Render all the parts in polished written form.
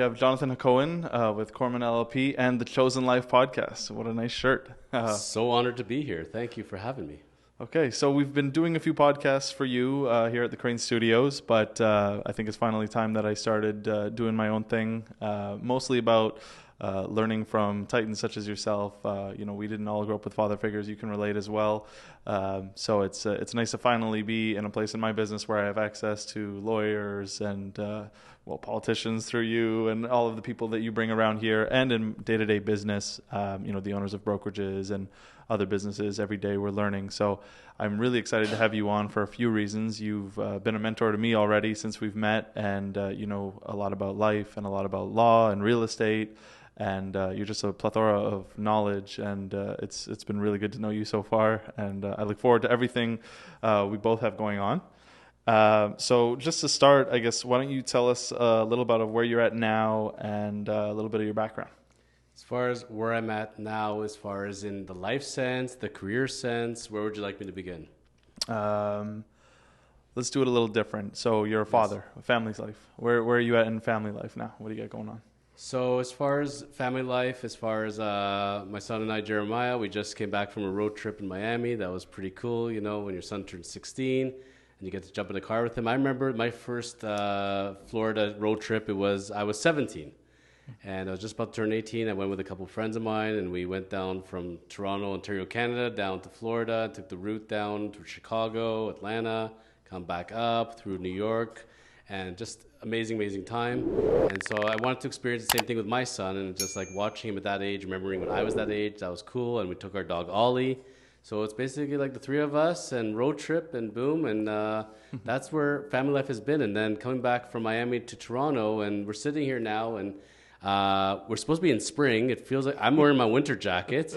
have Jonathan Cohen with Corman LLP and the Chosen Life podcast. What a nice shirt. So honored to be here. Thank you for having me. Okay, so we've been doing a few podcasts for you here at the Crane Studios, but I think it's finally time that I started doing my own thing, mostly about learning from titans such as yourself. We didn't all grow up with father figures. You can relate as well. So it's nice to finally be in a place in my business where I have access to lawyers and politicians through you and all of the people that you bring around here, and in day-to-day business, the owners of brokerages and other businesses. Every day we're learning. So I'm really excited to have you on for a few reasons. You've been a mentor to me already since we've met, and you know a lot about life and a lot about law and real estate. And you're just a plethora of knowledge, and it's been really good to know you so far, and I look forward to everything we both have going on. So just to start, I guess, why don't you tell us a little bit of where you're at now and a little bit of your background? As far as where I'm at now, as far as in the life sense, the career sense, where would you like me to begin? Let's do it a little different. So you're a father, a family's life. Where are you at in family life now? What do you got going on? So as far as family life, as far as my son and I, Jeremiah, we just came back from a road trip in Miami. That was pretty cool, when your son turns 16 and you get to jump in the car with him. I remember my first Florida road trip, I was 17. And I was just about to turn 18. I went with a couple of friends of mine, and we went down from Toronto, Ontario, Canada, down to Florida, took the route down to Chicago, Atlanta, come back up through New York. And just amazing time. And so I wanted to experience the same thing with my son, and just like watching him at that age, remembering when I was that age, that was cool. And we took our dog Ollie. So it's basically like the three of us and road trip and boom. And that's where family life has been. And then coming back from Miami to Toronto, and we're sitting here now, and we're supposed to be in spring. It feels like I'm wearing my winter jacket.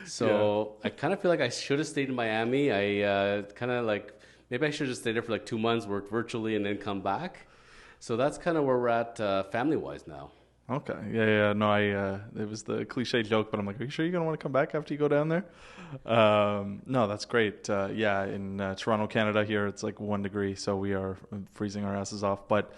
So I kind of feel like I should have stayed in Miami. I kind of like, maybe I should have just stayed there for like 2 months, worked virtually, and then come back. So that's kind of where we're at family-wise now. Okay. Yeah. No, it was the cliche joke, but I'm like, are you sure you're going to want to come back after you go down there? No, that's great. In Toronto, Canada here, it's like 1 degree, so we are freezing our asses off. But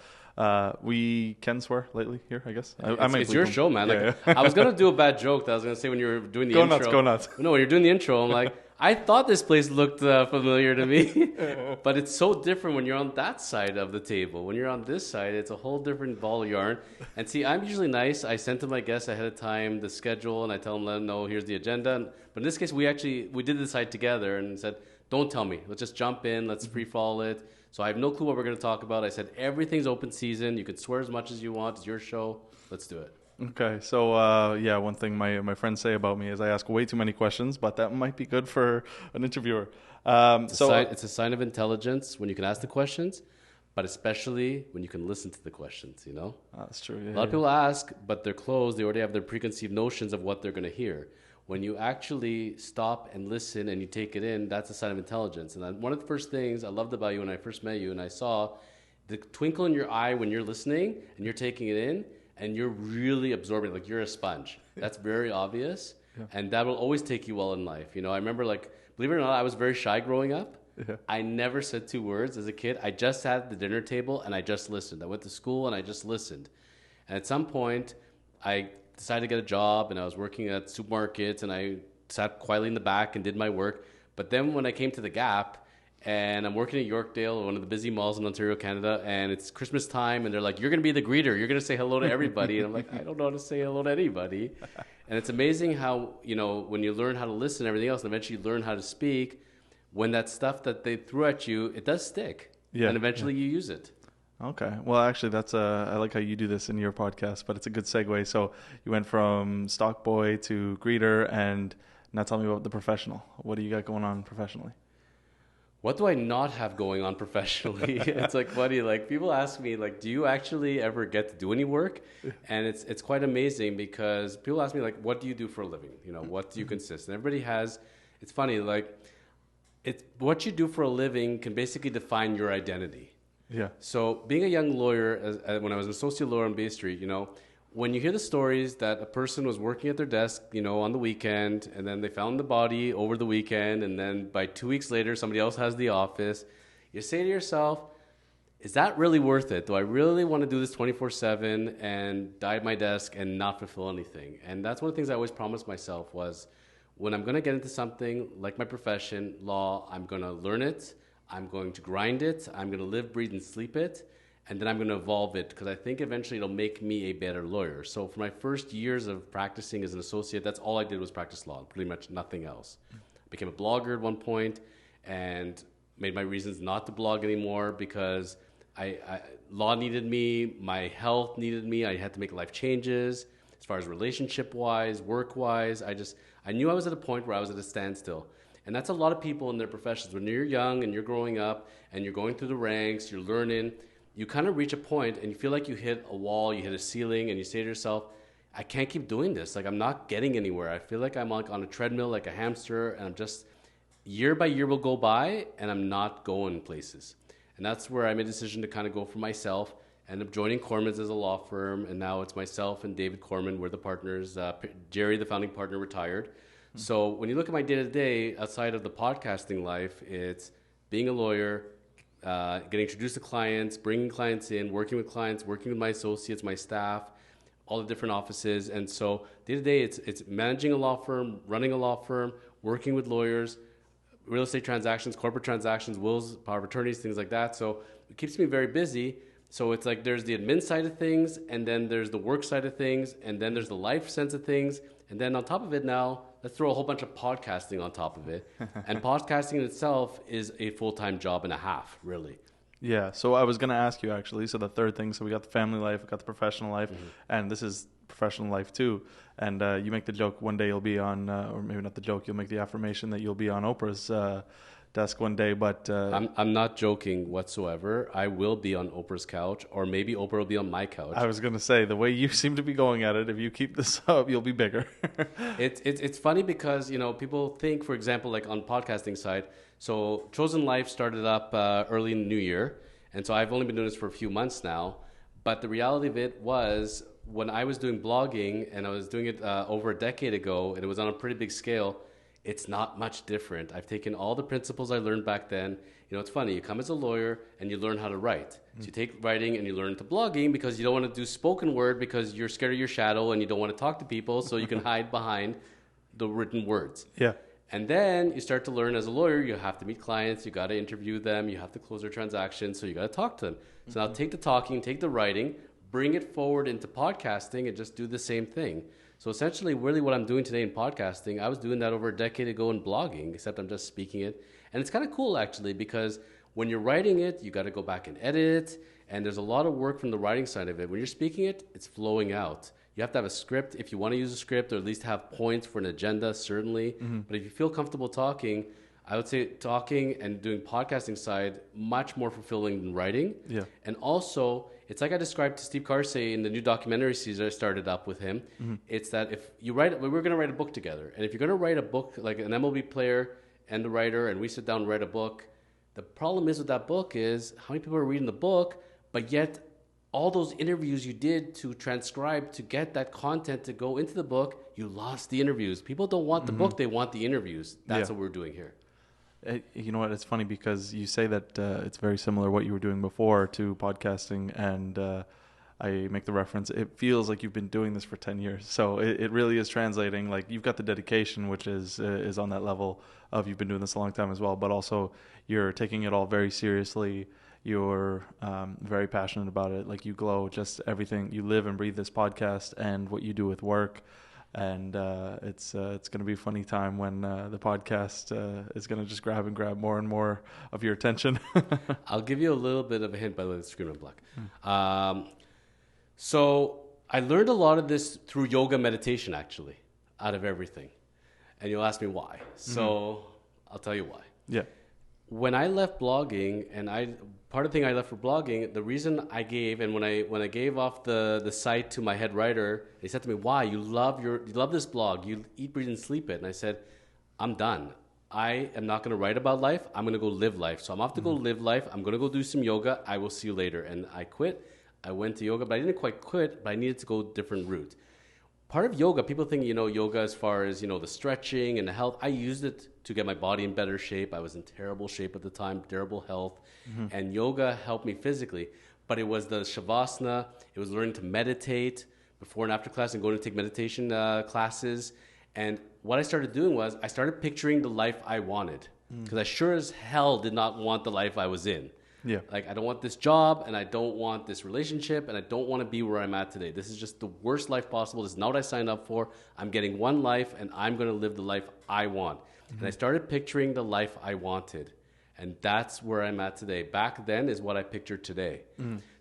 we can swear lately here, I guess. It's your show, man. Yeah. I was going to do a bad joke that I was going to say when you were doing the intro. Go nuts. No, when you're doing the intro, I'm like, I thought this place looked familiar to me, but it's so different when you're on that side of the table. When you're on this side, it's a whole different ball of yarn. And see, I'm usually nice. I send to my guests ahead of time the schedule, and I tell them, let them know, here's the agenda. But in this case, we did decide together and said, don't tell me. Let's just jump in. Let's free-fall it. So I have no clue what we're going to talk about. I said, everything's open season. You can swear as much as you want. It's your show. Let's do it. Okay, so one thing my friends say about me is I ask way too many questions, but that might be good for an interviewer. It's a sign of intelligence when you can ask the questions, but especially when you can listen to the questions, That's true. Yeah, a lot of people ask, but they're closed. They already have their preconceived notions of what they're going to hear. When you actually stop and listen and you take it in, that's a sign of intelligence. And one of the first things I loved about you when I first met you, and I saw the twinkle in your eye when you're listening and you're taking it in, and you're really absorbing, like you're a sponge. That's very obvious, and that will always take you well in life. I remember, like, believe it or not, I was very shy growing up. Yeah. I never said 2 words as a kid. I just sat at the dinner table, and I just listened. I went to school, and I just listened. And at some point, I decided to get a job, and I was working at supermarkets, and I sat quietly in the back and did my work. But then when I came to the Gap, and I'm working at Yorkdale, one of the busy malls in Ontario, Canada, and it's Christmas time, and they're like, you're going to be the greeter. You're going to say hello to everybody. And I'm like, I don't know how to say hello to anybody. And it's amazing how, when you learn how to listen and everything else, and eventually you learn how to speak, when that stuff that they threw at you, it does stick. Yeah. And eventually you use it. Okay. Well, actually, I like how you do this in your podcast, but it's a good segue. So you went from stock boy to greeter, and now tell me about the professional. What do you got going on professionally? What do I not have going on professionally? It's like funny. Like, people ask me, like, do you actually ever get to do any work? And it's quite amazing, because people ask me, like, what do you do for a living? What do you consist? And everybody has. It's funny. Like, what you do for a living can basically define your identity. Yeah. So being a young lawyer, when I was an associate lawyer on Bay Street, when you hear the stories that a person was working at their desk, on the weekend, and then they found the body over the weekend, and then by 2 weeks later, somebody else has the office, you say to yourself, is that really worth it? Do I really want to do this 24/7 and die at my desk and not fulfill anything? And that's one of the things I always promised myself was when I'm going to get into something like my profession, law, I'm going to learn it. I'm going to grind it. I'm going to live, breathe, and sleep it. And then I'm going to evolve it because I think eventually it'll make me a better lawyer. So for my first years of practicing as an associate, that's all I did was practice law, pretty much nothing else. I became a blogger at one point and made my reasons not to blog anymore because law needed me, my health needed me, I had to make life changes as far as relationship-wise, work-wise. I knew I was at a point where I was at a standstill. And that's a lot of people in their professions. When you're young and you're growing up and you're going through the ranks, you're learning, you kind of reach a point and you feel like you hit a wall, you hit a ceiling, and you say to yourself, I can't keep doing this. Like, I'm not getting anywhere. I feel like I'm like on a treadmill, like a hamster, and I'm just, year by year will go by and I'm not going places. And that's where I made a decision to kind of go for myself. Ended up joining Kormans as a law firm, and now it's myself and David Korman. We're the partners. Jerry, the founding partner, retired. Mm-hmm. So when you look at my day-to-day, outside of the podcasting life, it's being a lawyer, getting introduced to clients, bringing clients in, working with clients, working with my associates, my staff, all the different offices. And so day-to-day, it's managing a law firm, running a law firm, working with lawyers, real estate transactions, corporate transactions, wills, power of attorneys, things like that. So it keeps me very busy. So it's like there's the admin side of things, and then there's the work side of things, and then there's the life sense of things. And then on top of it now, let's throw a whole bunch of podcasting on top of it. And podcasting in itself is a full-time job and a half, really. Yeah, so I was going to ask you actually, so the third thing, so we got the family life, we got the professional life, and this is professional life too. And you make the joke one day you'll be on, or maybe not the joke, you'll make the affirmation that you'll be on Oprah's desk one day, but... I'm not joking whatsoever. I will be on Oprah's couch, or maybe Oprah will be on my couch. I was going to say, the way you seem to be going at it, if you keep this up, you'll be bigger. It's funny because, people think, for example, like on podcasting side, so Chosen Life started up early in the new year, and so I've only been doing this for a few months now, but the reality of it was when I was doing blogging, and I was doing it over a decade ago, and it was on a pretty big scale, it's not much different. I've taken all the principles I learned back then. It's funny. You come as a lawyer and you learn how to write. So you take writing and you learn to blogging because you don't want to do spoken word because you're scared of your shadow and you don't want to talk to people, so you can hide behind the written words. Yeah. And then you start to learn as a lawyer, you have to meet clients, you got to interview them, you have to close their transactions, so you got to talk to them. So now take the talking, take the writing, bring it forward into podcasting and just do the same thing. So essentially, really what I'm doing today in podcasting, I was doing that over a decade ago in blogging, except I'm just speaking it. And it's kind of cool, actually, because when you're writing it, you got to go back and edit it, and there's a lot of work from the writing side of it. When you're speaking it, it's flowing out. You have to have a script if you want to use a script, or at least have points for an agenda, certainly. Mm-hmm. But if you feel comfortable talking, I would say talking and doing podcasting side, much more fulfilling than writing. Yeah. And also, it's like I described to Steve Carsey in the new documentary series I started up with him. Mm-hmm. It's that if you write, we're going to write a book together. And if you're going to write a book, like an MLB player and the writer, and we sit down and write a book, the problem is with that book is how many people are reading the book, but yet all those interviews you did to transcribe to get that content to go into the book, you lost the interviews. People don't want the book, they want the interviews. That's what we're doing here. You know what? It's funny because you say that it's very similar what you were doing before to podcasting, and I make the reference. It feels like you've been doing this for 10 years. So it really is translating. Like, you've got the dedication, which is on that level of you've been doing this a long time as well, but also you're taking it all very seriously. You're very passionate about it. Like, you glow, just everything. You live and breathe this podcast and what you do with work. And it's going to be a funny time when the podcast is going to just grab more and more of your attention. I'll give you a little bit of a hint, by the way, the screen went black. So I learned a lot of this through yoga meditation, actually, out of everything. And you'll ask me why. So I'll tell you why. Yeah. When I left blogging, and part of the thing I left for blogging, the reason I gave, and when I gave off the site to my head writer, he said to me, "Why? You love this blog. You eat, breathe, and sleep it." And I said, "I'm done. I am not going to write about life. I'm going to go live life. So I'm off to go live life. I'm going to go do some yoga. I will see you later." And I quit. I went to yoga, but I didn't quite quit. But I needed to go a different route. part of yoga, people think, yoga as far as, the stretching and the health. I used it to get my body in better shape. I was in terrible shape at the time, terrible health. And yoga helped me physically. But it was the shavasana. It was learning to meditate before and after class and going to take meditation classes. And what I started doing was I started picturing the life I wanted. Because I sure as hell did not want the life I was in. Yeah. Like, I don't want this job, and I don't want this relationship, and I don't want to be where I'm at today. This is just the worst life possible. This is not what I signed up for. I'm getting one life, and I'm going to live the life I want. And I started picturing the life I wanted. And that's where I'm at today. Back then is what I pictured today.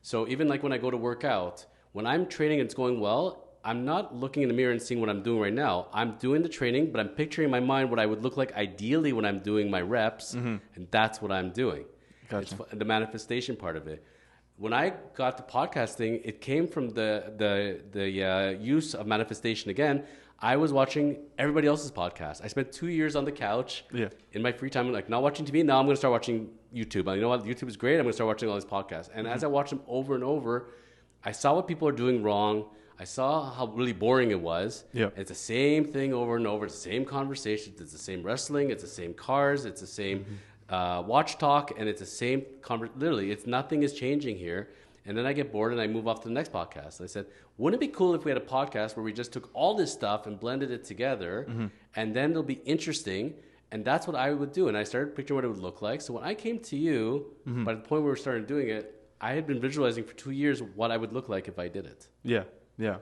So even like when I go to work out, when I'm training and it's going well, I'm not looking in the mirror and seeing what I'm doing right now. I'm doing the training, but I'm picturing in my mind what I would look like ideally when I'm doing my reps, and that's what I'm doing. Gotcha. It's the manifestation part of it. When I got to podcasting, it came from the use of manifestation again. I was watching everybody else's podcast. I spent 2 years on the couch in my free time, like not watching TV. Now I'm going to start watching YouTube. You know what? YouTube is great. I'm going to start watching all these podcasts. And as I watched them over and over, I saw what people are doing wrong. I saw how really boring it was. Yeah. It's the same thing over and over. It's the same conversations. It's the same wrestling. It's the same cars. It's the same watch talk. And it's the same literally, nothing is changing here. And then I get bored and I move off to the next podcast. I said, wouldn't it be cool if we had a podcast where we just took all this stuff and blended it together, and then it'll be interesting. And that's what I would do. And I started picturing what it would look like. So when I came to you, by the point where we started doing it, I had been visualizing for 2 years what I would look like if I did it. Yeah. Yeah.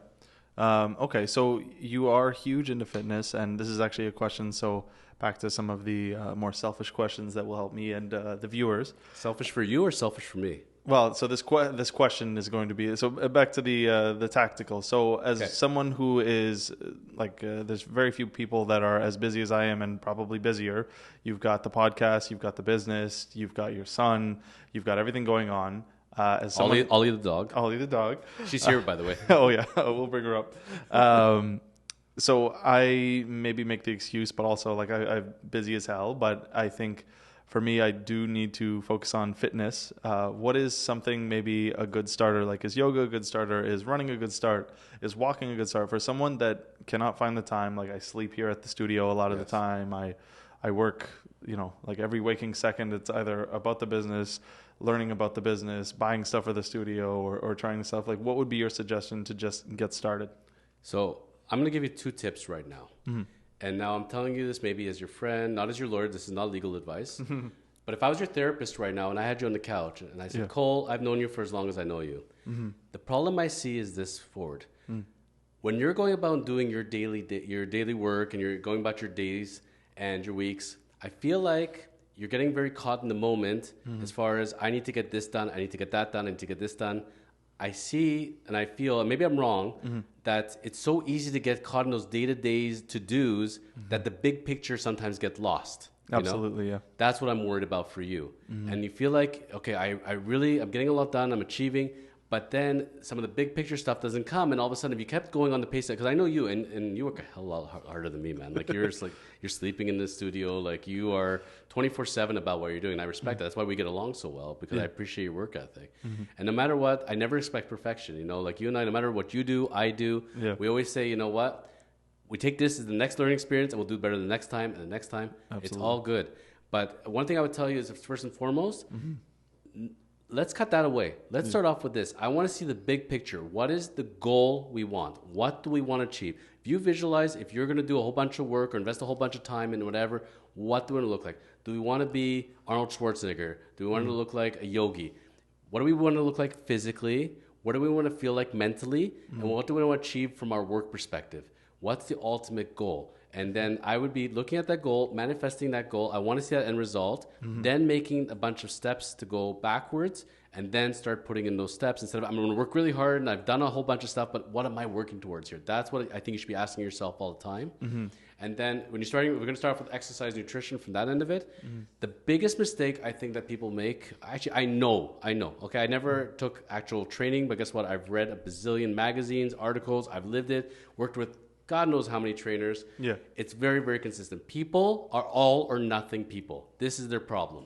Okay. So you are huge into fitness, and this is actually a question. So back to some of the more selfish questions that will help me and the viewers. Selfish for you or selfish for me? Well, so this question is going to be, so back to the tactical. So as someone who is like, there's very few people that are as busy as I am and probably busier. You've got the podcast, you've got the business, you've got your son, you've got everything going on. As someone, Ollie the dog. Ollie the dog. She's here, by the way. Oh yeah, we'll bring her up. So I maybe make the excuse, but also like I'm busy as hell. But I think for me, I do need to focus on fitness. What is something maybe a good starter? Like, is yoga a good starter? Is running a good start? Is walking a good start? For someone that cannot find the time, like I sleep here at the studio a lot of the time. I work, like every waking second, it's either about the business, learning about the business, buying stuff for the studio, or trying stuff. Like, what would be your suggestion to just get started? So I'm going to give you 2 tips right now. And now I'm telling you this maybe as your friend, not as your lawyer. This is not legal advice. But if I was your therapist right now and I had you on the couch and I said, Cole, I've known you for as long as I know you. The problem I see is this, Ford. When you're going about doing your daily work and you're going about your days and your weeks, I feel like you're getting very caught in the moment as far as I need to get this done, I need to get that done, I need to get this done. I see and I feel, and maybe I'm wrong, that it's so easy to get caught in those day-to-day to-dos that the big picture sometimes gets lost. Absolutely, yeah. That's what I'm worried about for you. And you feel like, okay, I'm getting a lot done, I'm achieving, but then some of the big picture stuff doesn't come, and all of a sudden if you kept going on the pace, because I know you, and you work a hell of a lot harder than me, man. Like you're sleeping in the studio, like you are 24/7 about what you're doing. And I respect that. That's why we get along so well, because I appreciate your work ethic. And no matter what, I never expect perfection. Like you and I, no matter what you do, I do. Yeah. We always say, you know what? We take this as the next learning experience, and we'll do better the next time and the next time. Absolutely. It's all good. But one thing I would tell you is, first and foremost, let's cut that away. Let's start off with this. I want to see the big picture. What is the goal we want? What do we want to achieve? If you visualize, if you're going to do a whole bunch of work or invest a whole bunch of time in whatever, what do we want to look like? Do we want to be Arnold Schwarzenegger? Do we want to look like a yogi? What do we want to look like physically? What do we want to feel like mentally? And what do we want to achieve from our work perspective? What's the ultimate goal? And then I would be looking at that goal, manifesting that goal. I want to see that end result, then making a bunch of steps to go backwards, and then start putting in those steps instead of, I'm going to work really hard and I've done a whole bunch of stuff, but what am I working towards here? That's what I think you should be asking yourself all the time. And then when you're starting, we're going to start off with exercise, nutrition from that end of it. The biggest mistake I think that people make, actually, I know. Okay, I never took actual training, but guess what? I've read a bazillion magazines, articles. I've lived it, worked with God knows how many trainers. Yeah. It's very, very consistent. People are all or nothing people. This is their problem.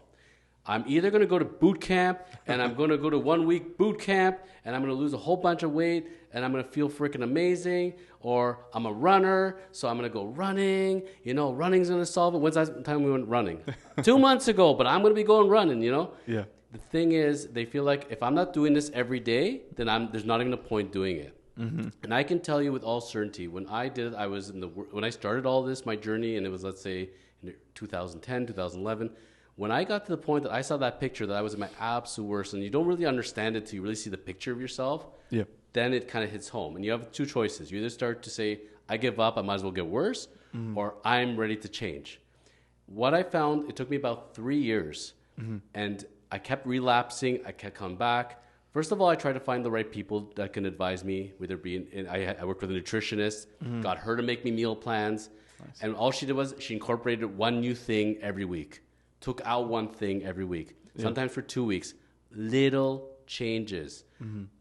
I'm either going to go to boot camp and I'm going to go to 1 week boot camp and I'm going to lose a whole bunch of weight and I'm going to feel freaking amazing, or I'm a runner, so I'm going to go running. Running's going to solve it. When's the last time we went running? 2 months ago, but I'm going to be going running, Yeah. The thing is, they feel like if I'm not doing this every day, then there's not even a point doing it. Mm-hmm. And I can tell you with all certainty, when I did it, I was when I started all this, my journey, and it was, let's say, in 2010, 2011, when I got to the point that I saw that picture that I was at my absolute worst, and you don't really understand it till you really see the picture of yourself, then it kind of hits home. And you have two choices. You either start to say, I give up, I might as well get worse, or I'm ready to change. What I found, it took me about 3 years, and I kept relapsing, I kept coming back. First of all, I tried to find the right people that can advise me, whether it be, I worked with a nutritionist, got her to make me meal plans, and all she did was she incorporated one new thing every week. Took out one thing every week, sometimes for 2 weeks. Little changes.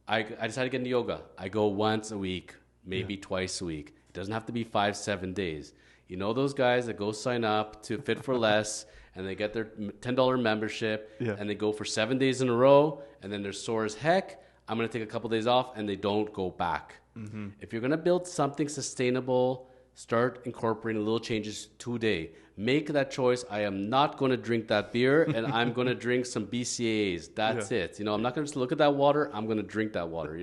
I decided to get into yoga. I go once a week, maybe twice a week. It doesn't have to be 5-7 days. You know those guys that go sign up to Fit for Less and they get their $10 membership and they go for 7 days in a row and then they're sore as heck. I'm going to take a couple days off and they don't go back. If you're going to build something sustainable, start incorporating little changes today. Make that choice. I am not going to drink that beer, and I'm going to drink some BCAAs. That's it. I'm not going to just look at that water. I'm going to drink that water,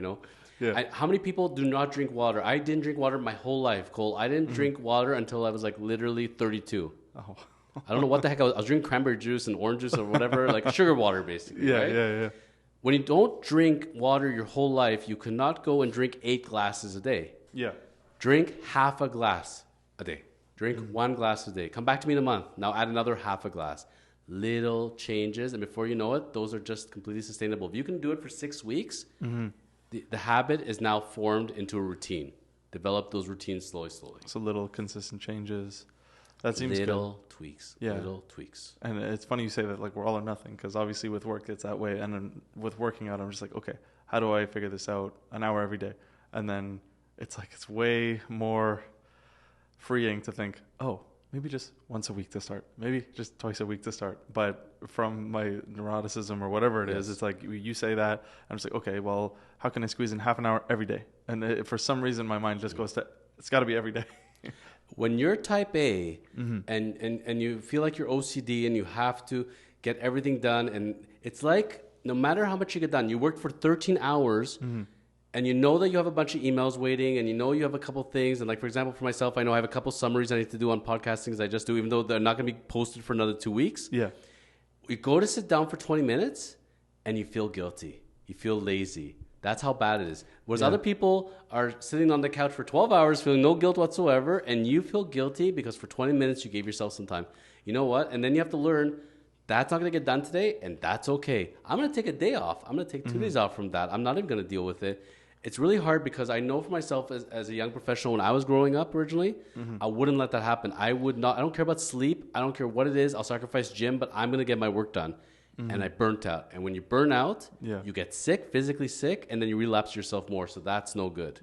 How many people do not drink water? I didn't drink water my whole life, Cole. I didn't drink water until I was like literally 32. Oh. I don't know what the heck I was drinking cranberry juice and orange juice or whatever, like sugar water basically, right? Yeah. When you don't drink water your whole life, you cannot go and drink 8 glasses a day. Yeah. Drink half a glass a day. Drink 1 glass a day. Come back to me in a month. Now add another half a glass. Little changes, and before you know it, those are just completely sustainable. If you can do it for 6 weeks, the habit is now formed into a routine. Develop those routines slowly. So little consistent changes. That seems little good. tweaks. Yeah. Little tweaks. And it's funny you say that, like, we're all or nothing, because obviously with work it's that way, and then with working out I'm just like, okay, how do I figure this out? An hour every day. And then it's like it's way more freeing to think, oh, maybe just once a week to start, maybe just twice a week to start. But from my neuroticism or whatever it is, it's like you say that, I'm just like, okay, well, how can I squeeze in half an hour every day? And for some reason my mind just goes to, it's got to be every day. When you're type A and you feel like you're OCD and you have to get everything done, and it's like no matter how much you get done, you worked for 13 hours and you know that you have a bunch of emails waiting, and you know you have a couple things. And like, for example, for myself, I know I have a couple summaries I need to do on podcastings I just do, even though they're not going to be posted for another 2 weeks. Yeah. You go to sit down for 20 minutes and you feel guilty. You feel lazy. That's how bad it is. Whereas other people are sitting on the couch for 12 hours feeling no guilt whatsoever, and you feel guilty because for 20 minutes you gave yourself some time. You know what? And then you have to learn that's not going to get done today, and that's okay. I'm going to take a day off. I'm going to take 2 days off from that. I'm not even going to deal with it. It's really hard because I know for myself as a young professional, when I was growing up originally, I wouldn't let that happen. I would not. I don't care about sleep. I don't care what it is. I'll sacrifice gym, but I'm going to get my work done. And I burnt out. And when you burn out, you get sick, physically sick, and then you relapse yourself more. So that's no good.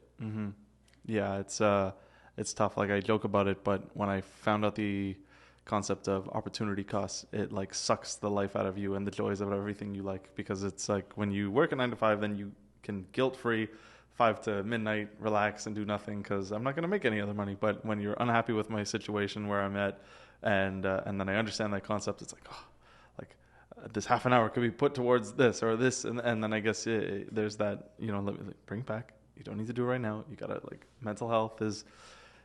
Yeah, it's tough. Like, I joke about it, but when I found out the concept of opportunity costs, it like sucks the life out of you and the joys of everything you like. Because it's like when you work a 9 to 5, then you can guilt-free 5 to midnight relax and do nothing because I'm not going to make any other money. But when you're unhappy with my situation where I'm at, and then I understand that concept, it's like, oh, like this half an hour could be put towards this or this, and then I guess there's that, bring it back. You don't need to do it right now. You gotta, like, mental health is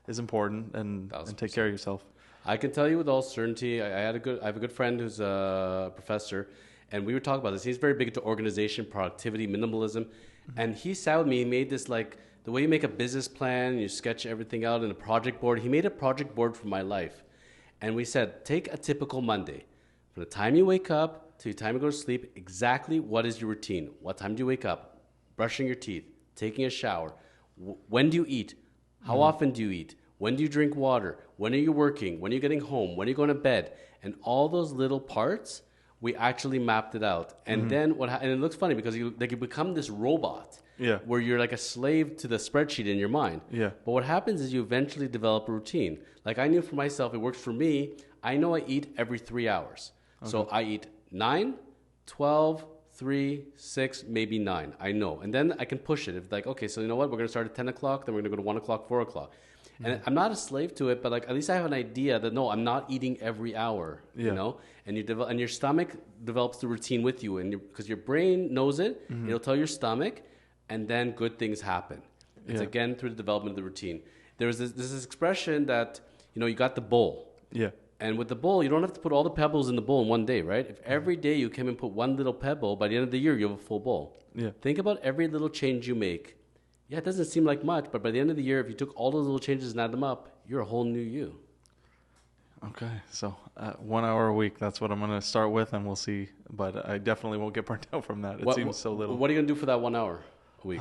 important, and take care of yourself. I can tell you with all certainty, I have a good friend who's a professor, and we were talking about this. He's very big into organization, productivity, minimalism, and he sat with me. He made this, like, the way you make a business plan, you sketch everything out in a project board. He made a project board for my life, and we said, take a typical Monday. From the time you wake up to the time you go to sleep, exactly what is your routine? What time do you wake up? Brushing your teeth, taking a shower. When do you eat? How often do you eat? When do you drink water? When are you working? When are you getting home? When are you going to bed? And all those little parts, we actually mapped it out. And then and it looks funny because you become this robot where you're like a slave to the spreadsheet in your mind. Yeah. But what happens is you eventually develop a routine. Like, I knew for myself, it works for me. I know I eat every 3 hours. Okay. So I eat 9, 12, 3, 6, maybe 9. I know. And then I can push it. If like, okay, so you know what? We're going to start at 10 o'clock, then we're going to go to 1 o'clock, 4 o'clock. And I'm not a slave to it, but like at least I have an idea that no, I'm not eating every hour, you know. And and your stomach develops the routine with you, and because your brain knows it, it'll tell your stomach, and then good things happen. It's again through the development of the routine. There's this expression that you got the bowl, and with the bowl, you don't have to put all the pebbles in the bowl in one day, right? If every day you came and put one little pebble, by the end of the year you have a full bowl. Think about every little change you make. Yeah, it doesn't seem like much, but by the end of the year, if you took all those little changes and add them up, you're a whole new you. Okay, so 1 hour a week, that's what I'm going to start with, and we'll see. But I definitely won't get burnt out from that. It seems so little. What are you going to do for that 1 hour a week?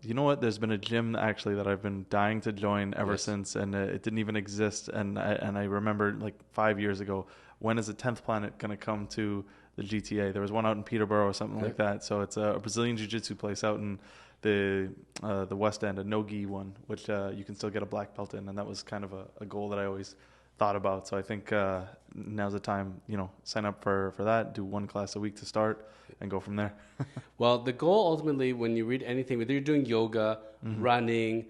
You know what? There's been a gym actually that I've been dying to join ever since, and it didn't even exist. And I remember like 5 years ago, when is the 10th planet going to come to the GTA? There was one out in Peterborough or something like that. So it's a Brazilian Jiu-Jitsu place out in the West End, a no-gi one, which you can still get a black belt in, and that was kind of a goal that I always thought about. So I think now's the time, sign up for that, do one class a week to start, and go from there. Well, the goal ultimately, when you read anything, whether you're doing yoga, running,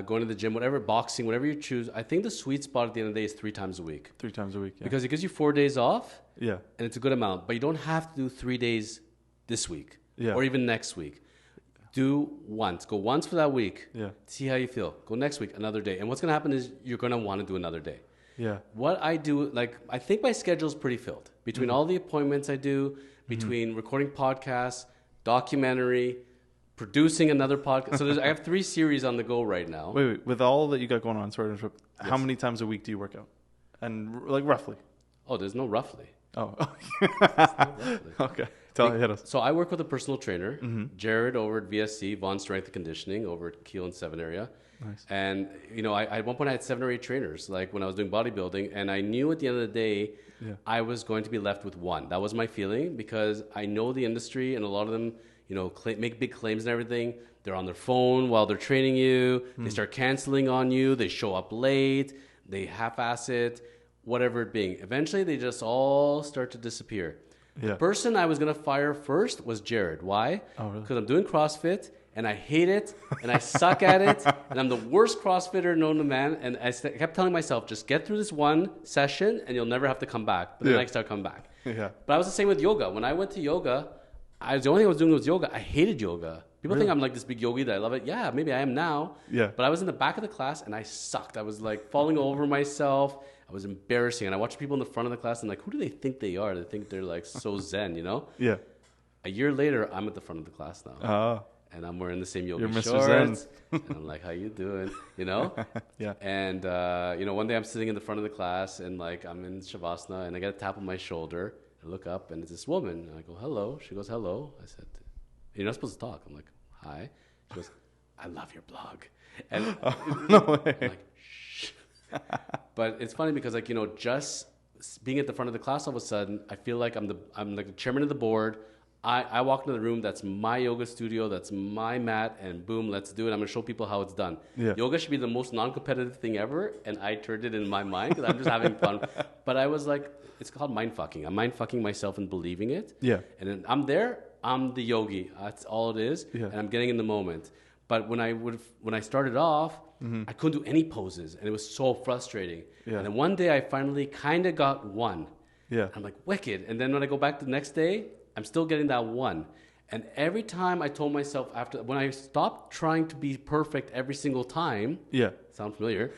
going to the gym, whatever, boxing, whatever you choose, I think the sweet spot at the end of the day is 3 times a week. 3 times a week, yeah. Because it gives you 4 days off, and it's a good amount, but you don't have to do 3 days this week or even next week. Do once. Go once for that week. See how you feel. Go next week, another day. And what's going to happen is you're going to want to do another day. What I do, I think my schedule is pretty filled. Between all the appointments I do, between recording podcasts, documentary, producing another podcast. So I have 3 series on the go right now. Wait. With all that you got going on, how many times a week do you work out? And roughly? Oh, there's no roughly. Oh. Roughly. Okay. Hit us. So I work with a personal trainer, Jared over at VSC, Vaughn Strength and Conditioning over at Kiel and 7 area. Nice. And, at one point I had 7 or 8 trainers, like when I was doing bodybuilding, and I knew at the end of the day, I was going to be left with one. That was my feeling because I know the industry and a lot of them, make big claims and everything. They're on their phone while they're training you. They start canceling on you. They show up late. They half-ass it, whatever it being. Eventually, they just all start to disappear. The person I was going to fire first was Jared. Why? Oh, really? Because I'm doing CrossFit, and I hate it, and I suck at it, and I'm the worst CrossFitter known to man. And I kept telling myself, just get through this one session, and you'll never have to come back. But then I started coming back. But I was the same with yoga. When I went to yoga, the only thing I was doing was yoga. I hated yoga. People think I'm like this big yogi that I love it. Yeah, maybe I am now. But I was in the back of the class, and I sucked. I was like falling over myself. I was embarrassing. And I watched people in the front of the class, and like, who do they think they are? They think they're like so zen, A year later, I'm at the front of the class now. And I'm wearing the same yoga shorts. And I'm like, how you doing? And, one day I'm sitting in the front of the class, and like I'm in Shavasana, and I get a tap on my shoulder. I look up, and it's this woman. And I go, hello. She goes, hello. I said, you're not supposed to talk. I'm like, hi. She goes, I love your blog. And no way. I'm like, shh. But it's funny because just being at the front of the class all of a sudden, I feel like I'm like the chairman of the board. I walk into the room, that's my yoga studio, that's my mat, and boom, let's do it. I'm going to show people how it's done. Yoga should be the most non-competitive thing ever, and I turned it in my mind because I'm just having fun. But I was like, it's called mind fucking. I'm mind fucking myself and believing it. And then I'm there, I'm the yogi. That's all it is, and I'm getting in the moment. But when I started off, I couldn't do any poses, and it was so frustrating. And then one day I finally kind of got one. I'm like, wicked. And then when I go back the next day, I'm still getting that one. And every time I told myself when I stopped trying to be perfect every single time, sound familiar?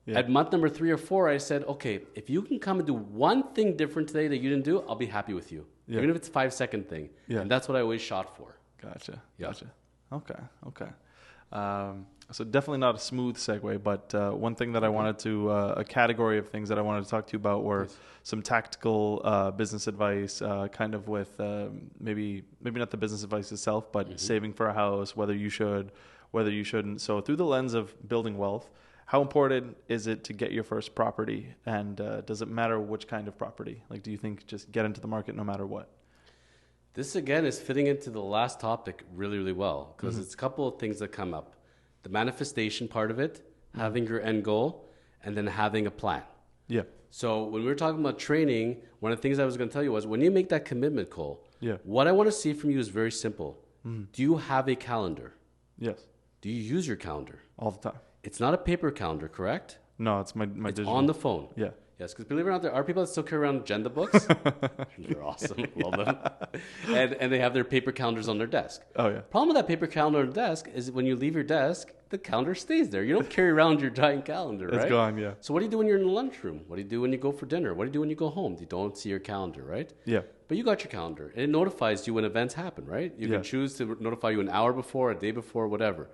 At month number 3 or 4, I said, okay, if you can come and do one thing different today that you didn't do, I'll be happy with you. Even if it's a 5-second thing. And that's what I always shot for. Gotcha. Okay. So definitely not a smooth segue, but one thing that I wanted to, a category of things that I wanted to talk to you about were some tactical business advice, kind of with maybe not the business advice itself, but saving for a house, whether you should, whether you shouldn't. So through the lens of building wealth, how important is it to get your first property? And does it matter which kind of property? Like, do you think just get into the market no matter what? This, again, is fitting into the last topic really, really well because it's a couple of things that come up. The manifestation part of it, having your end goal, and then having a plan. So when we were talking about training, one of the things I was going to tell you was when you make that commitment call, Yeah. What I want to see from you is very simple. Do you have a calendar? Yes. Do you use your calendar? All the time. It's not a paper calendar, correct? No, it's my It's digital. on the phone. Yeah. Yes, because believe it or not, there are people that still carry around agenda books. They're awesome. Love them. And they have their paper calendars on their desk. Oh, yeah. Problem with that paper calendar on the desk is when you leave your desk, the calendar stays there. You don't carry around your giant calendar, right? It's gone, yeah. So what do you do when you're in the lunchroom? What do you do when you go for dinner? What do you do when you go home? You don't see your calendar, right? Yeah. But you got your calendar. And it notifies you when events happen, right? You can choose to notify you an hour before, a day before, whatever.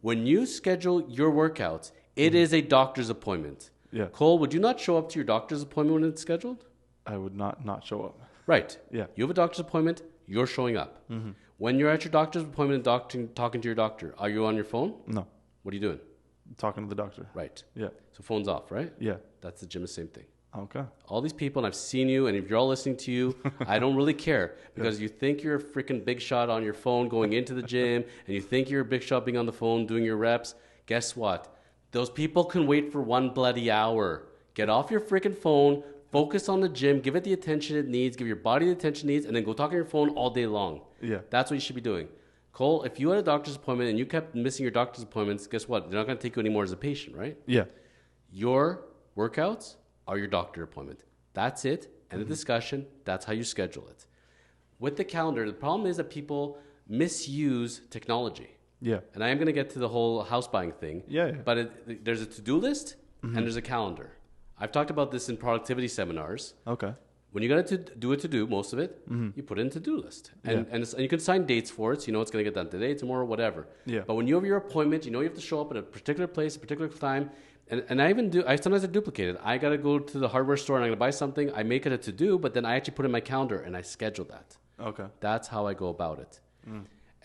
When you schedule your workouts, it is a doctor's appointment. Yeah. Cole, would you not show up to your doctor's appointment when it's scheduled? I would not show up. Right. Yeah. You have a doctor's appointment, you're showing up. When you're at your doctor's appointment and talking to your doctor, are you on your phone? No. What are you doing? Talking to the doctor. Right. Yeah. So phone's off, right? Yeah. That's the gym, the same thing. Okay. All these people, and I've seen you, and if you're all listening to you, I don't really care because you think you're a freaking big shot on your phone going into the gym, and you think you're a big shot being on the phone doing your reps. Guess what? Those people can wait for 1 bloody hour. Get off your freaking phone, focus on the gym, give it the attention it needs, give your body the attention it needs, and then go talk on your phone all day long. Yeah. That's what you should be doing. Cole, if you had a doctor's appointment and you kept missing your doctor's appointments, guess what? They're not going to take you anymore as a patient, right? Yeah. Your workouts are your doctor appointment. That's it. End of discussion. That's how you schedule it. With the calendar, the problem is that people misuse technology. Yeah. And I am going to get to the whole house buying thing. Yeah. But there's a to-do list and there's a calendar. I've talked about this in productivity seminars. Okay. When you got to do a to-do, most of it, you put it in a to-do list. And you can sign dates for it, so you know it's going to get done today, tomorrow, whatever. Yeah. But when you have your appointment, you know you have to show up at a particular place, a particular time. And I sometimes duplicate it. I got to go to the hardware store and I'm going to buy something. I make it a to-do, but then I actually put it in my calendar and I schedule that. Okay. That's how I go about it.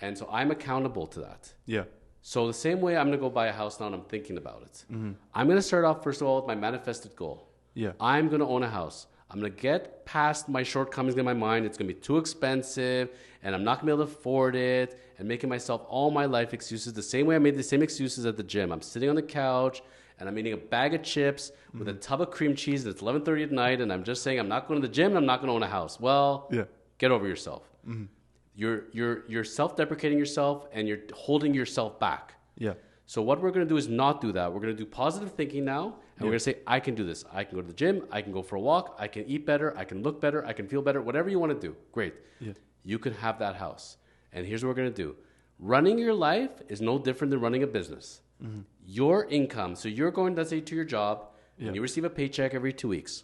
And so I'm accountable to that. Yeah. So the same way I'm going to go buy a house now and I'm thinking about it. I'm going to start off, first of all, with my manifested goal. Yeah. I'm going to own a house. I'm going to get past my shortcomings in my mind. It's going to be too expensive and I'm not going to be able to afford it and making myself all my life excuses. The same way I made the same excuses at the gym. I'm sitting on the couch and I'm eating a bag of chips with a tub of cream cheese and it's 11:30 at night and I'm just saying I'm not going to the gym and I'm not going to own a house. Well, get over yourself. You're self-deprecating yourself and you're holding yourself back. Yeah. So what we're going to do is not do that. We're going to do positive thinking now. And we're going to say, I can do this. I can go to the gym. I can go for a walk. I can eat better. I can look better. I can feel better. Whatever you want to do. Great. Yeah. You can have that house. And here's what we're going to do. Running your life is no different than running a business. Your income. So you're going, let's say, to your job and you receive a paycheck every 2 weeks.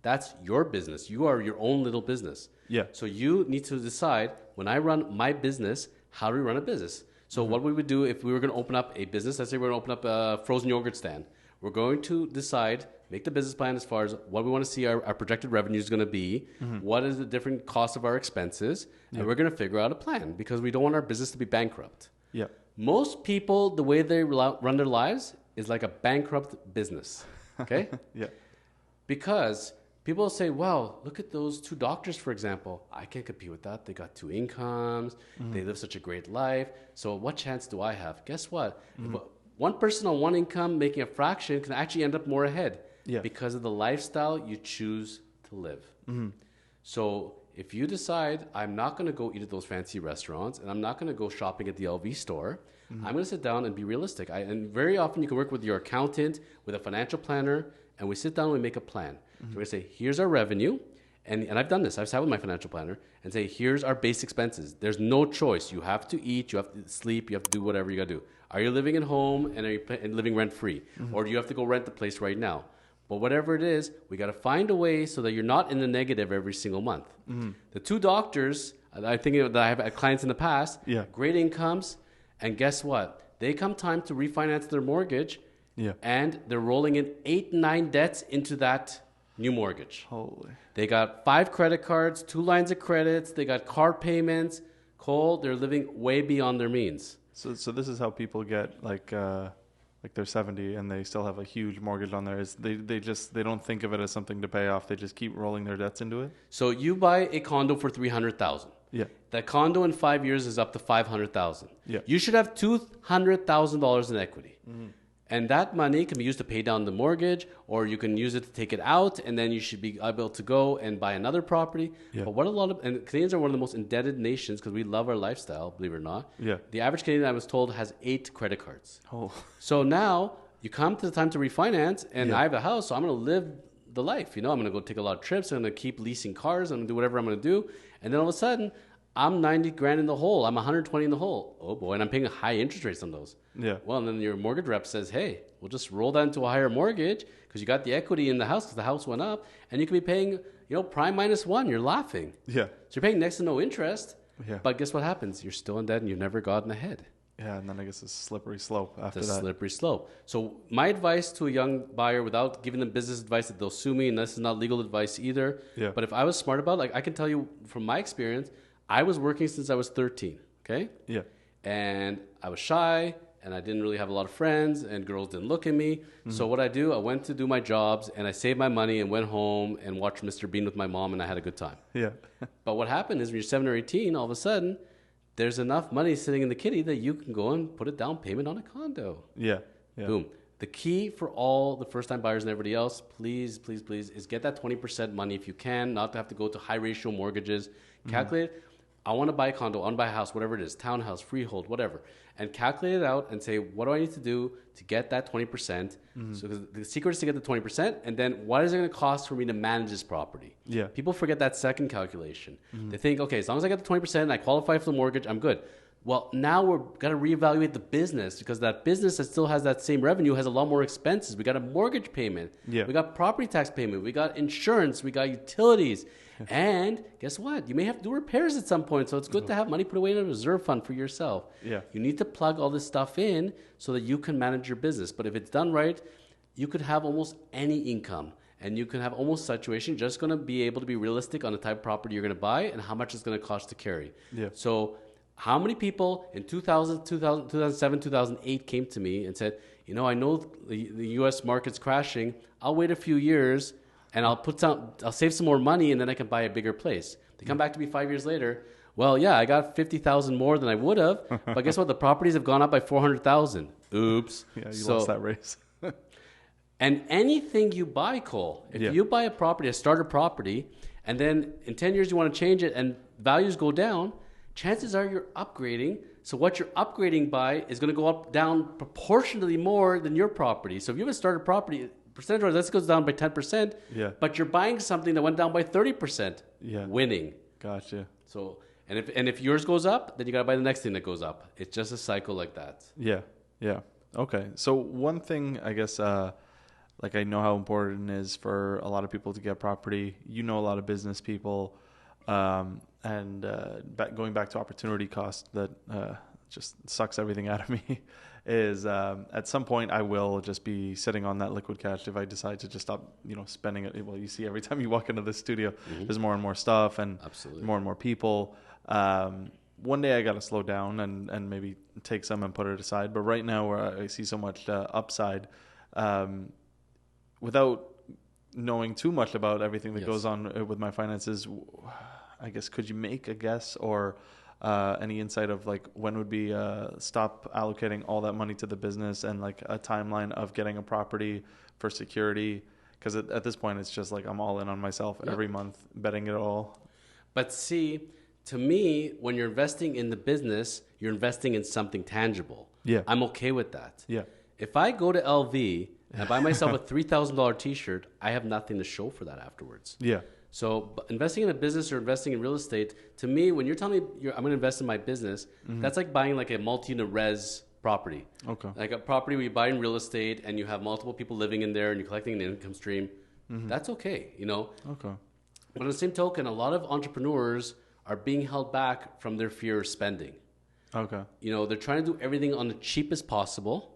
That's your business. You are your own little business. Yeah. So you need to decide, when I run my business, how do we run a business? So what we would do if we were going to open up a business, let's say we're going to open up a frozen yogurt stand. We're going to decide, make the business plan as far as what we want to see our projected revenue is going to be, what is the different cost of our expenses, and we're going to figure out a plan because we don't want our business to be bankrupt. Yeah. Most people, the way they run their lives is like a bankrupt business, okay? Yeah. Because people say, wow, look at those 2 doctors, for example. I can't compete with that. They got 2 incomes. They live such a great life. So what chance do I have? Guess what? One person on 1 income making a fraction can actually end up more ahead because of the lifestyle you choose to live. So if you decide, I'm not going to go eat at those fancy restaurants and I'm not going to go shopping at the LV store, I'm going to sit down and be realistic. And very often you can work with your accountant, with a financial planner, and we sit down and we make a plan. So we're going to say, here's our revenue. And I've done this. I've sat with my financial planner and say, here's our base expenses. There's no choice. You have to eat. You have to sleep. You have to do whatever you got to do. Are you living at home and are you living rent-free? Or do you have to go rent the place right now? But whatever it is, we got to find a way so that you're not in the negative every single month. The 2 doctors, I think that I have had clients in the past, great incomes. And guess what? They come time to refinance their mortgage and they're rolling in 8, 9 debts into that new mortgage. Holy. They got 5 credit cards, 2 lines of credits. They got car payments. Cole, they're living way beyond their means. So this is how people get like they're 70 and they still have a huge mortgage on there. Is they don't think of it as something to pay off. They just keep rolling their debts into it. So you buy a condo for $300,000. Yeah. That condo in 5 years is up to $500,000. Yeah. You should have $200,000 in equity. And that money can be used to pay down the mortgage, or you can use it to take it out, and then you should be able to go and buy another property. Yeah. But and Canadians are one of the most indebted nations because we love our lifestyle, believe it or not. Yeah. The average Canadian, I was told, has 8 credit cards. Oh. So now you come to the time to refinance, and I have a house, so I'm going to live the life. I'm going to go take a lot of trips. I'm going to keep leasing cars. I'm going to do whatever I'm going to do. And then all of a sudden, I'm 90 grand in the hole. I'm 120 in the hole. Oh boy, and I'm paying high interest rates on those. Yeah. Well, and then your mortgage rep says, hey, we'll just roll that into a higher mortgage because you got the equity in the house because the house went up, and you could be paying, prime -1. You're laughing. Yeah. So you're paying next to no interest. Yeah. But guess what happens? You're still in debt and you've never gotten ahead. Yeah, and then I guess it's a slippery slope after It's a that. slippery slope. So my advice to a young buyer, without giving them business advice that they'll sue me, and this is not legal advice either. Yeah. But if I was smart about it, I can tell you from my experience, I was working since I was 13. Okay. Yeah. And I was shy, and I didn't really have a lot of friends, and girls didn't look at me. Mm-hmm. So what I went to do my jobs, and I saved my money and went home and watched Mr. Bean with my mom, and I had a good time. Yeah. But what happened is when you're 7 or 18, all of a sudden, there's enough money sitting in the kitty that you can go and put a down payment on a condo. Yeah. Yeah. Boom. The key for all the first-time buyers and everybody else, please, please, please, is get that 20% money if you can, not to have to go to high-ratio mortgages. Calculate, I want to buy a condo, I want to buy a house, whatever it is, townhouse, freehold, whatever, and calculate it out and say, what do I need to do to get that 20%? So the secret is to get the 20%, and then what is it going to cost for me to manage this property? Yeah. People forget that second calculation. They think, okay, as long as I get the 20% and I qualify for the mortgage, I'm good. Well, now we're got to reevaluate the business because that business that still has that same revenue has a lot more expenses. We got a mortgage payment. Yeah. We got property tax payment. We got insurance. We got utilities. And guess what? You may have to do repairs at some point. So it's good to have money put away in a reserve fund for yourself. Yeah. You need to plug all this stuff in so that you can manage your business. But if it's done right, you could have almost any income. And you can have almost situation. You're just going to be able to be realistic on the type of property you're going to buy and how much it's going to cost to carry. Yeah. So how many people in 2007, 2008 came to me and said, I know the U.S. market's crashing. I'll wait a few years and I'll save some more money and then I can buy a bigger place. They come back to me 5 years later. Well, yeah, I got 50,000 more than I would have, but guess what? The properties have gone up by 400,000. Oops. Yeah, you lost that race. And anything you buy, Cole, if you buy a property, a starter property, and then in 10 years you want to change it and values go down, chances are you're upgrading. So what you're upgrading by is going to go down proportionally more than your property. So if you have a starter property, percentage-wise, that goes down by 10%. Yeah. But you're buying something that went down by 30%. Yeah. Winning. Gotcha. So and if yours goes up, then you got to buy the next thing that goes up. It's just a cycle like that. Yeah. Yeah. Okay. So one thing, I guess, I know how important it is for a lot of people to get property. A lot of business people. And going back to opportunity cost that just sucks everything out of me is at some point I will just be sitting on that liquid cash if I decide to just stop spending it. Well, you see every time you walk into the studio, there's more and more stuff and Absolutely. more and more people. One day I got to slow down and maybe take some and put it aside. But right now where I see so much upside, without knowing too much about everything that goes on with my finances, I guess, could you make a guess or any insight of when would be stop allocating all that money to the business and a timeline of getting a property for security? Because at this point, it's just I'm all in on myself every month, betting it all. But see, to me, when you're investing in the business, you're investing in something tangible. Yeah. I'm okay with that. Yeah. If I go to LV and I buy myself a $3,000 t-shirt, I have nothing to show for that afterwards. Yeah. So investing in a business or investing in real estate, to me, when you're telling me I'm going to invest in my business, that's like buying a multi-unit res property. Okay. Like a property where you buy in real estate and you have multiple people living in there and you're collecting an income stream. That's okay, Okay. But on the same token, a lot of entrepreneurs are being held back from their fear of spending. Okay. They're trying to do everything on the cheapest possible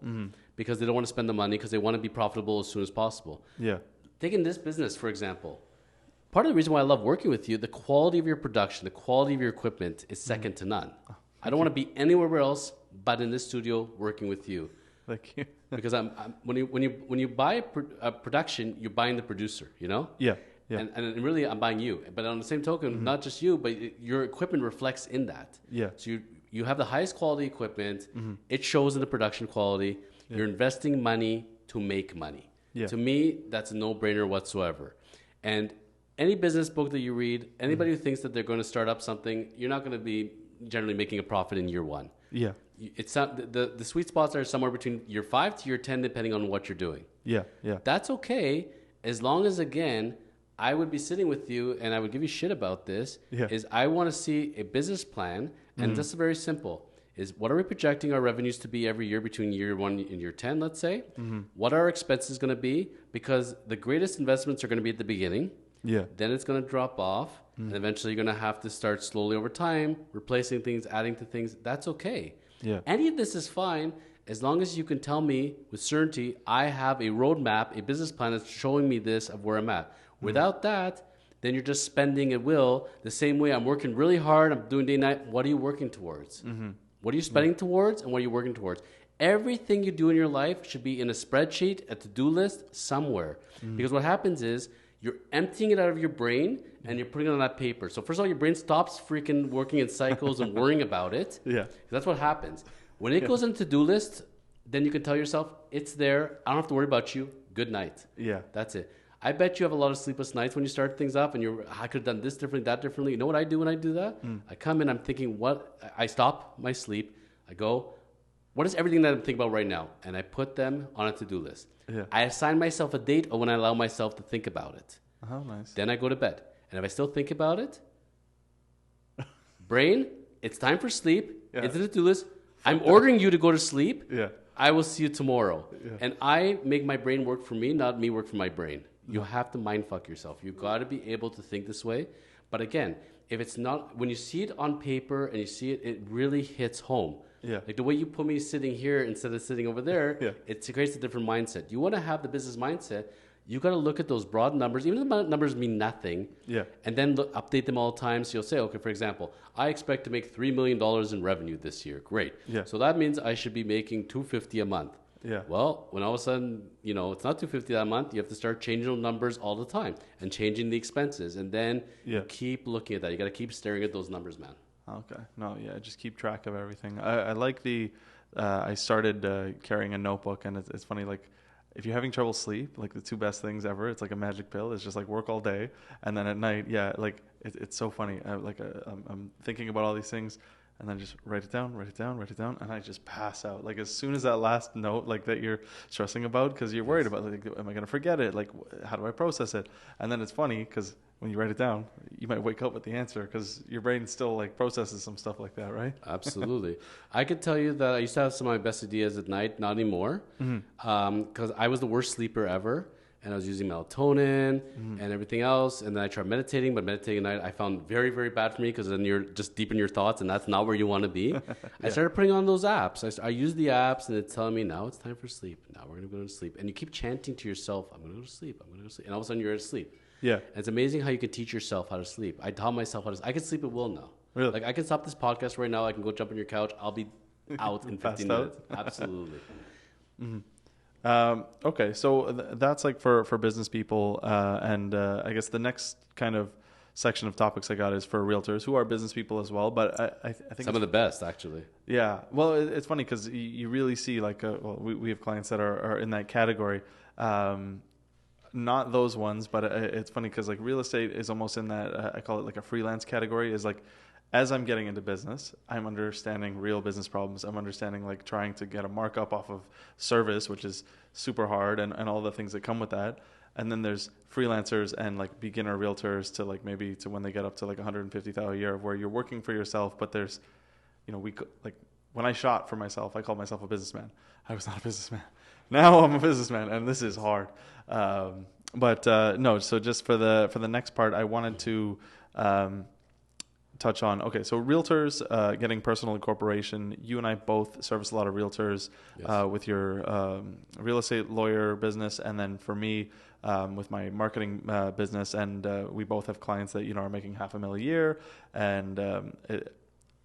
because they don't want to spend the money because they want to be profitable as soon as possible. Yeah. Taking this business, for example, part of the reason why I love working with you, the quality of your production, the quality of your equipment is second to none. I don't want to be anywhere else but in this studio working with you. Thank you. Because when you buy a production, you're buying the producer, Yeah. Yeah. And really, I'm buying you. But on the same token, not just you, but your equipment reflects in that. Yeah. So you have the highest quality equipment. It shows in the production quality. You're investing money to make money. Yeah. To me, that's a no-brainer whatsoever. And any business book that you read, anybody who thinks that they're going to start up something, you're not going to be generally making a profit in year one. Yeah. It's not the sweet spots are somewhere between year 5 to year 10, depending on what you're doing. Yeah. Yeah. That's okay, as long as, again, I would be sitting with you and I would give you shit about this. Yeah. Is I want to see a business plan, and this is very simple. Is what are we projecting our revenues to be every year between year 1 and year 10, let's say? What are our expenses going to be? Because the greatest investments are going to be at the beginning. Yeah. Then it's going to drop off, and eventually you're going to have to start slowly over time, replacing things, adding to things. That's okay. Yeah. Any of this is fine as long as you can tell me with certainty I have a roadmap, a business plan that's showing me this of where I'm at. Without that, then you're just spending at will. The same way I'm working really hard, I'm doing day and night. What are you working towards? What are you spending towards, and what are you working towards? Everything you do in your life should be in a spreadsheet, a to-do list, somewhere. Because what happens is you're emptying it out of your brain and you're putting it on that paper. So first of all, your brain stops freaking working in cycles and worrying about it. Yeah. That's what happens. When it goes into to-do list, then you can tell yourself, it's there. I don't have to worry about you. Good night. Yeah. That's it. I bet you have a lot of sleepless nights when you start things up and I could have done this differently, that differently. You know what I do when I do that? I come in, I'm thinking, I stop my sleep. I go, what is everything that I'm thinking about right now? And I put them on a to-do list. Yeah. I assign myself a date of when I allow myself to think about it. Oh, nice. Then I go to bed. And if I still think about it, brain, it's time for sleep. Yeah. It's a to-do list. I'm ordering you to go to sleep. Yeah. I will see you tomorrow. Yeah. And I make my brain work for me, not me work for my brain. You have to mind fuck yourself. You've got to be able to think this way. But again, if it's not, when you see it on paper and you see it, it really hits home. Yeah. Like the way you put me sitting here instead of sitting over there, Yeah. it creates a different mindset. You want to have the business mindset. You got to look at those broad numbers, even if the numbers mean nothing, Yeah. and then update them all the time. So you'll say, okay, for example, I expect to make $3 million in revenue this year. Great. Yeah. So that means I should be making $250 a month. Yeah. Well, when all of a sudden, it's not $250 that month, you have to start changing those numbers all the time and changing the expenses. And then you keep looking at that. You got to keep staring at those numbers, man. Okay. No, yeah, just keep track of everything. I like I started carrying a notebook, and it's funny, like, if you're having trouble sleep, like the two best things ever, it's like a magic pill. It's just like work all day, and then at night, like it's so funny. I'm thinking about all these things, and then just write it down, and I just pass out. Like as soon as that last note, like that you're stressing about, because you're worried about, like, am I going to forget it? Like, how do I process it? And then it's funny because when you write it down, you might wake up with the answer because your brain still like processes some stuff like that, right? Absolutely. I could tell you that I used to have some of my best ideas at night, not anymore, because I was the worst sleeper ever. And I was using melatonin and everything else. And then I tried meditating, but meditating at night I found very, very bad for me because then you're just deep in your thoughts and that's not where you want to be. I started putting on those apps. I use the apps and it's telling me, now it's time for sleep. Now we're going to go to sleep. And you keep chanting to yourself, I'm going to go to sleep. I'm going to go to sleep. And all of a sudden you're asleep. Yeah. And it's amazing how you can teach yourself how to sleep. I taught myself how to sleep. I can sleep at will now. Really? Like I can stop this podcast right now. I can go jump on your couch. I'll be out in 15 minutes. Absolutely. Okay, so that's like for business people, and I guess the next kind of section of topics I got is for realtors who are business people as well. But I think some of the best, actually. Yeah, well, it's funny because you really see like we have clients that are in that category. Not those ones, but it's funny because like real estate is almost in that I call it like a freelance category. Is like, as I'm getting into business, I'm understanding real business problems. I'm understanding like trying to get a markup off of service, which is super hard, and all the things that come with that. And then there's freelancers and like beginner realtors to like maybe to when they get up to like 150,000 a year, where you're working for yourself. But there's, like when I shot for myself, I called myself a businessman. I was not a businessman. Now I'm a businessman, and this is hard. But no. So just for the next part, I wanted to touch on. Okay, so realtors getting personal incorporation. You and I both service a lot of realtors with your real estate lawyer business, and then for me with my marketing business. And we both have clients that are making $500,000 a year. And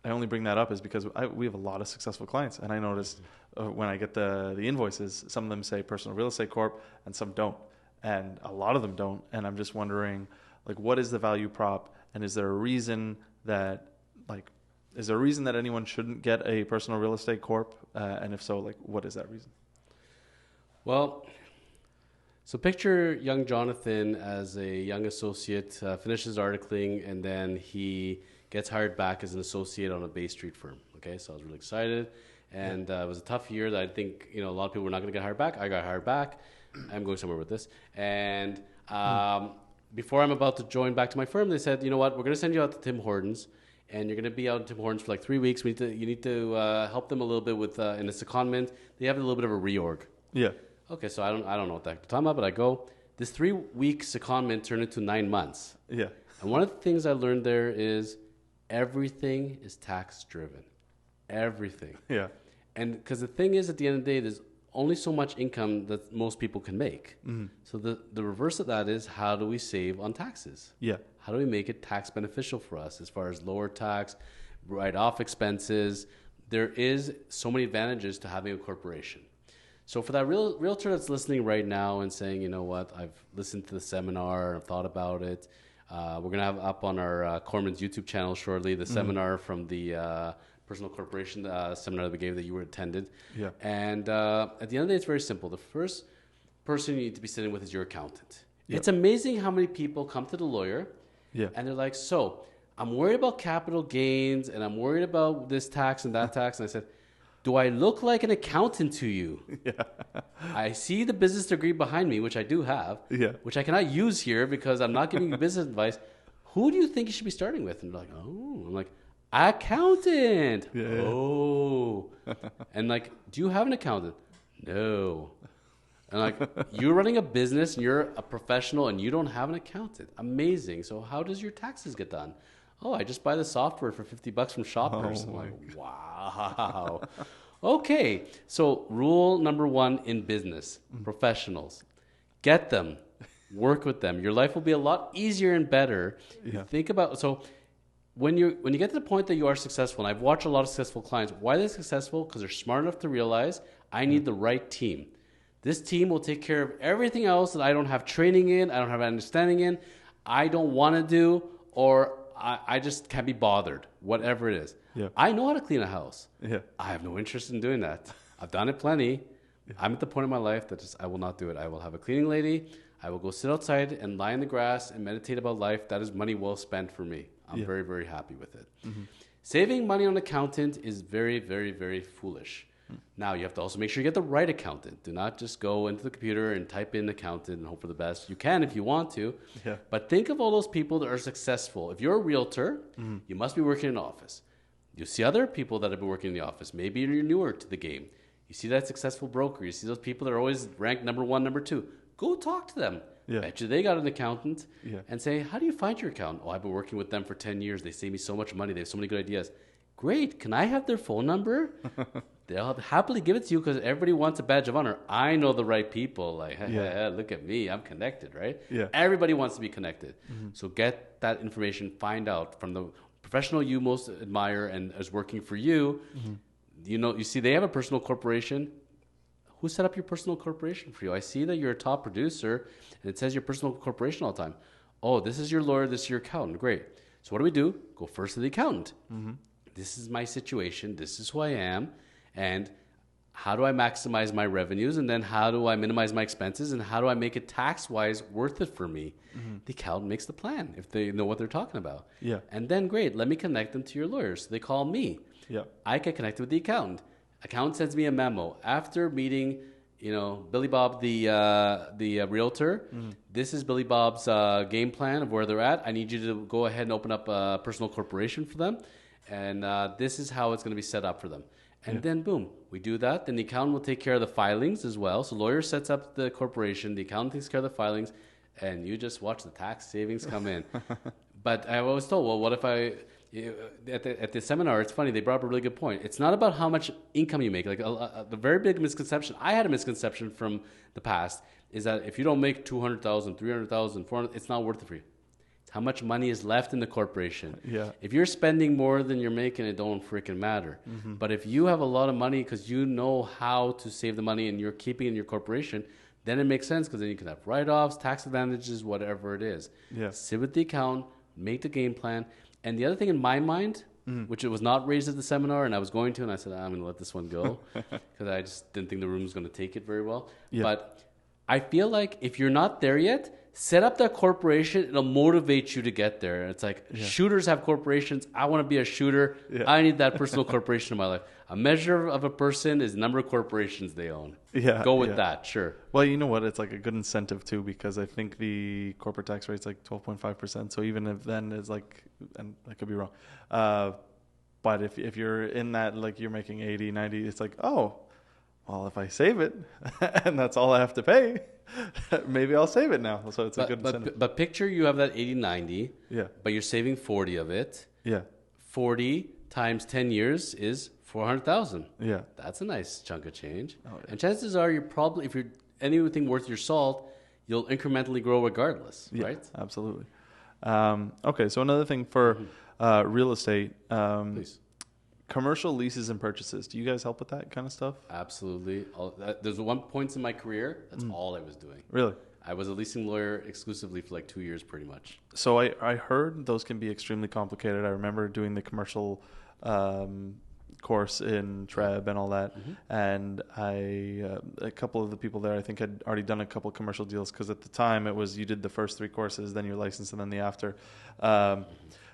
I only bring that up is because we have a lot of successful clients, and I noticed when I get the invoices, some of them say personal real estate corp, and some don't, and a lot of them don't. And I'm just wondering, like, what is the value prop, and is there a reason that anyone shouldn't get a personal real estate corp? And if so, like, what is that reason? Well, so picture young Jonathan as a young associate, finishes articling, and then he gets hired back as an associate on a Bay Street firm. Okay, so I was really excited, and it was a tough year that I think a lot of people were not going to get hired back. I got hired back. I'm going somewhere with this, and before I'm about to join back to my firm, they said, you know what, we're going to send you out to Tim Hortons, and you're going to be out at Tim Hortons for like 3 weeks. You need to help them a little bit with in a secondment. They have a little bit of a reorg. Yeah. Okay, so I don't know what that time about, but I go. This 3-week secondment turned into 9 months. Yeah. And one of the things I learned there is everything is tax driven. Everything. Yeah. And because the thing is, at the end of the day, there's only so much income that most people can make. Mm-hmm. So the reverse of that is, how do we save on taxes? Yeah. How do we make it tax beneficial for us as far as lower tax, write off expenses? There is so many advantages to having a corporation. So for that realtor that's listening right now and saying, you know what, I've listened to the seminar, I've thought about it. We're going to have up on our Kormans YouTube channel shortly the seminar from the personal corporation seminar that we gave that you were attended. Yeah. And at the end of the day, it's very simple. The first person you need to be sitting with is your accountant. Yep. It's amazing how many people come to the lawyer and they're like, so I'm worried about capital gains and I'm worried about this tax and that tax. And I said, do I look like an accountant to you? Yeah. I see the business degree behind me, which I do have, which I cannot use here because I'm not giving you business advice. Who do you think you should be starting with? And they're like, oh, I'm like, accountant. Yeah. Oh. And like, do you have an accountant? No. And like, you're running a business and you're a professional and you don't have an accountant. Amazing. So how does your taxes get done? Oh, I just buy the software for $50 from Shoppers. I'm like, wow. Okay. So rule number 1 in business, professionals, get them, work with them. Your life will be a lot easier and better. Yeah. Think about, so when you get to the point that you are successful, and I've watched a lot of successful clients, why are they successful? Because they're smart enough to realize I need the right team. This team will take care of everything else that I don't have training in, I don't have understanding in, I don't want to do, or I just can't be bothered, whatever it is. Yeah. I know how to clean a house. Yeah. I have no interest in doing that. I've done it plenty. Yeah. I'm at the point in my life that I will not do it. I will have a cleaning lady. I will go sit outside and lie in the grass and meditate about life. That is money well spent for me. I'm very, very happy with it. Mm-hmm. Saving money on an accountant is very, very, very foolish. Now, you have to also make sure you get the right accountant. Do not just go into the computer and type in accountant and hope for the best. You can if you want to. Yeah. But think of all those people that are successful. If you're a realtor, you must be working in an office. You see other people that have been working in the office. Maybe you're newer to the game. You see that successful broker. You see those people that are always ranked number 1, number 2. Go talk to them. Yeah. Bet you they got an accountant and say, how do you find your accountant? Oh, I've been working with them for 10 years. They save me so much money. They have so many good ideas. Great. Can I have their phone number? They'll happily give it to you because everybody wants a badge of honor. I know the right people. Like, look at me. I'm connected, right? Yeah. Everybody wants to be connected. Mm-hmm. So get that information. Find out from the professional you most admire and is working for you. Mm-hmm. You see they have a personal corporation. Who set up your personal corporation for you? I see that you're a top producer and it says your personal corporation all the time. Oh, this is your lawyer. This is your accountant. Great. So what do? Go first to the accountant. Mm-hmm. This is my situation. This is who I am. And how do I maximize my revenues? And then how do I minimize my expenses? And how do I make it tax-wise worth it for me? Mm-hmm. The accountant makes the plan if they know what they're talking about. Yeah. And then, great, let me connect them to your lawyers. So they call me. Yeah. I get connected with the accountant. Accountant sends me a memo. After meeting, Billy Bob, the realtor, this is Billy Bob's game plan of where they're at. I need you to go ahead and open up a personal corporation for them. And this is how it's going to be set up for them. And then, boom, we do that. Then the accountant will take care of the filings as well. So lawyer sets up the corporation. The accountant takes care of the filings. And you just watch the tax savings come in. But I was told, well, what if at the seminar, it's funny, they brought up a really good point. It's not about how much income you make. Like the very big misconception, I had a misconception from the past, is that if you don't make 200,000, 300,000, 400, it's not worth it for you. How much money is left in the corporation. Yeah. If you're spending more than you're making, it don't freaking matter. Mm-hmm. But if you have a lot of money because you know how to save the money and you're keeping it in your corporation, then it makes sense because then you can have write-offs, tax advantages, whatever it is. Yeah. Sit with the accountant, make the game plan. And the other thing in my mind, which it was not raised at the seminar, and I was going to, and I said, I'm going to let this one go because I just didn't think the room was going to take it very well. Yeah. But I feel like if you're not there yet, set up that corporation. It'll motivate you to get there. It's like shooters have corporations. I want to be a shooter. Yeah. I need that personal corporation in my life. A measure of a person is the number of corporations they own. Yeah, Go with that, sure. Well, you know what? It's like a good incentive too, because I think the corporate tax rate's like 12.5%. So even if then it's like, and I could be wrong, but if you're in that, like you're making 80, 90, it's like, oh, well, if I save it and that's all I have to pay, maybe I'll save it now. So it's a good incentive. But picture you have that 80, 90, but you're saving 40 of it. Yeah. 40 times 10 years is 400,000. Yeah. That's a nice chunk of change. Oh, yeah. And chances are you're probably, if you're anything worth your salt, you'll incrementally grow regardless, right? Absolutely. Okay, so another thing for real estate, Please. commercial leases and purchases. Do you guys help with that kind of stuff? Absolutely. There's one point in my career, that's all I was doing. Really? I was a leasing lawyer exclusively for like 2 years pretty much. So I heard those can be extremely complicated. I remember doing the commercial course in Treb and all that, and a couple of the people there I think had already done a couple of commercial deals, because at the time it was you did the first 3 courses, then your license, and then the after.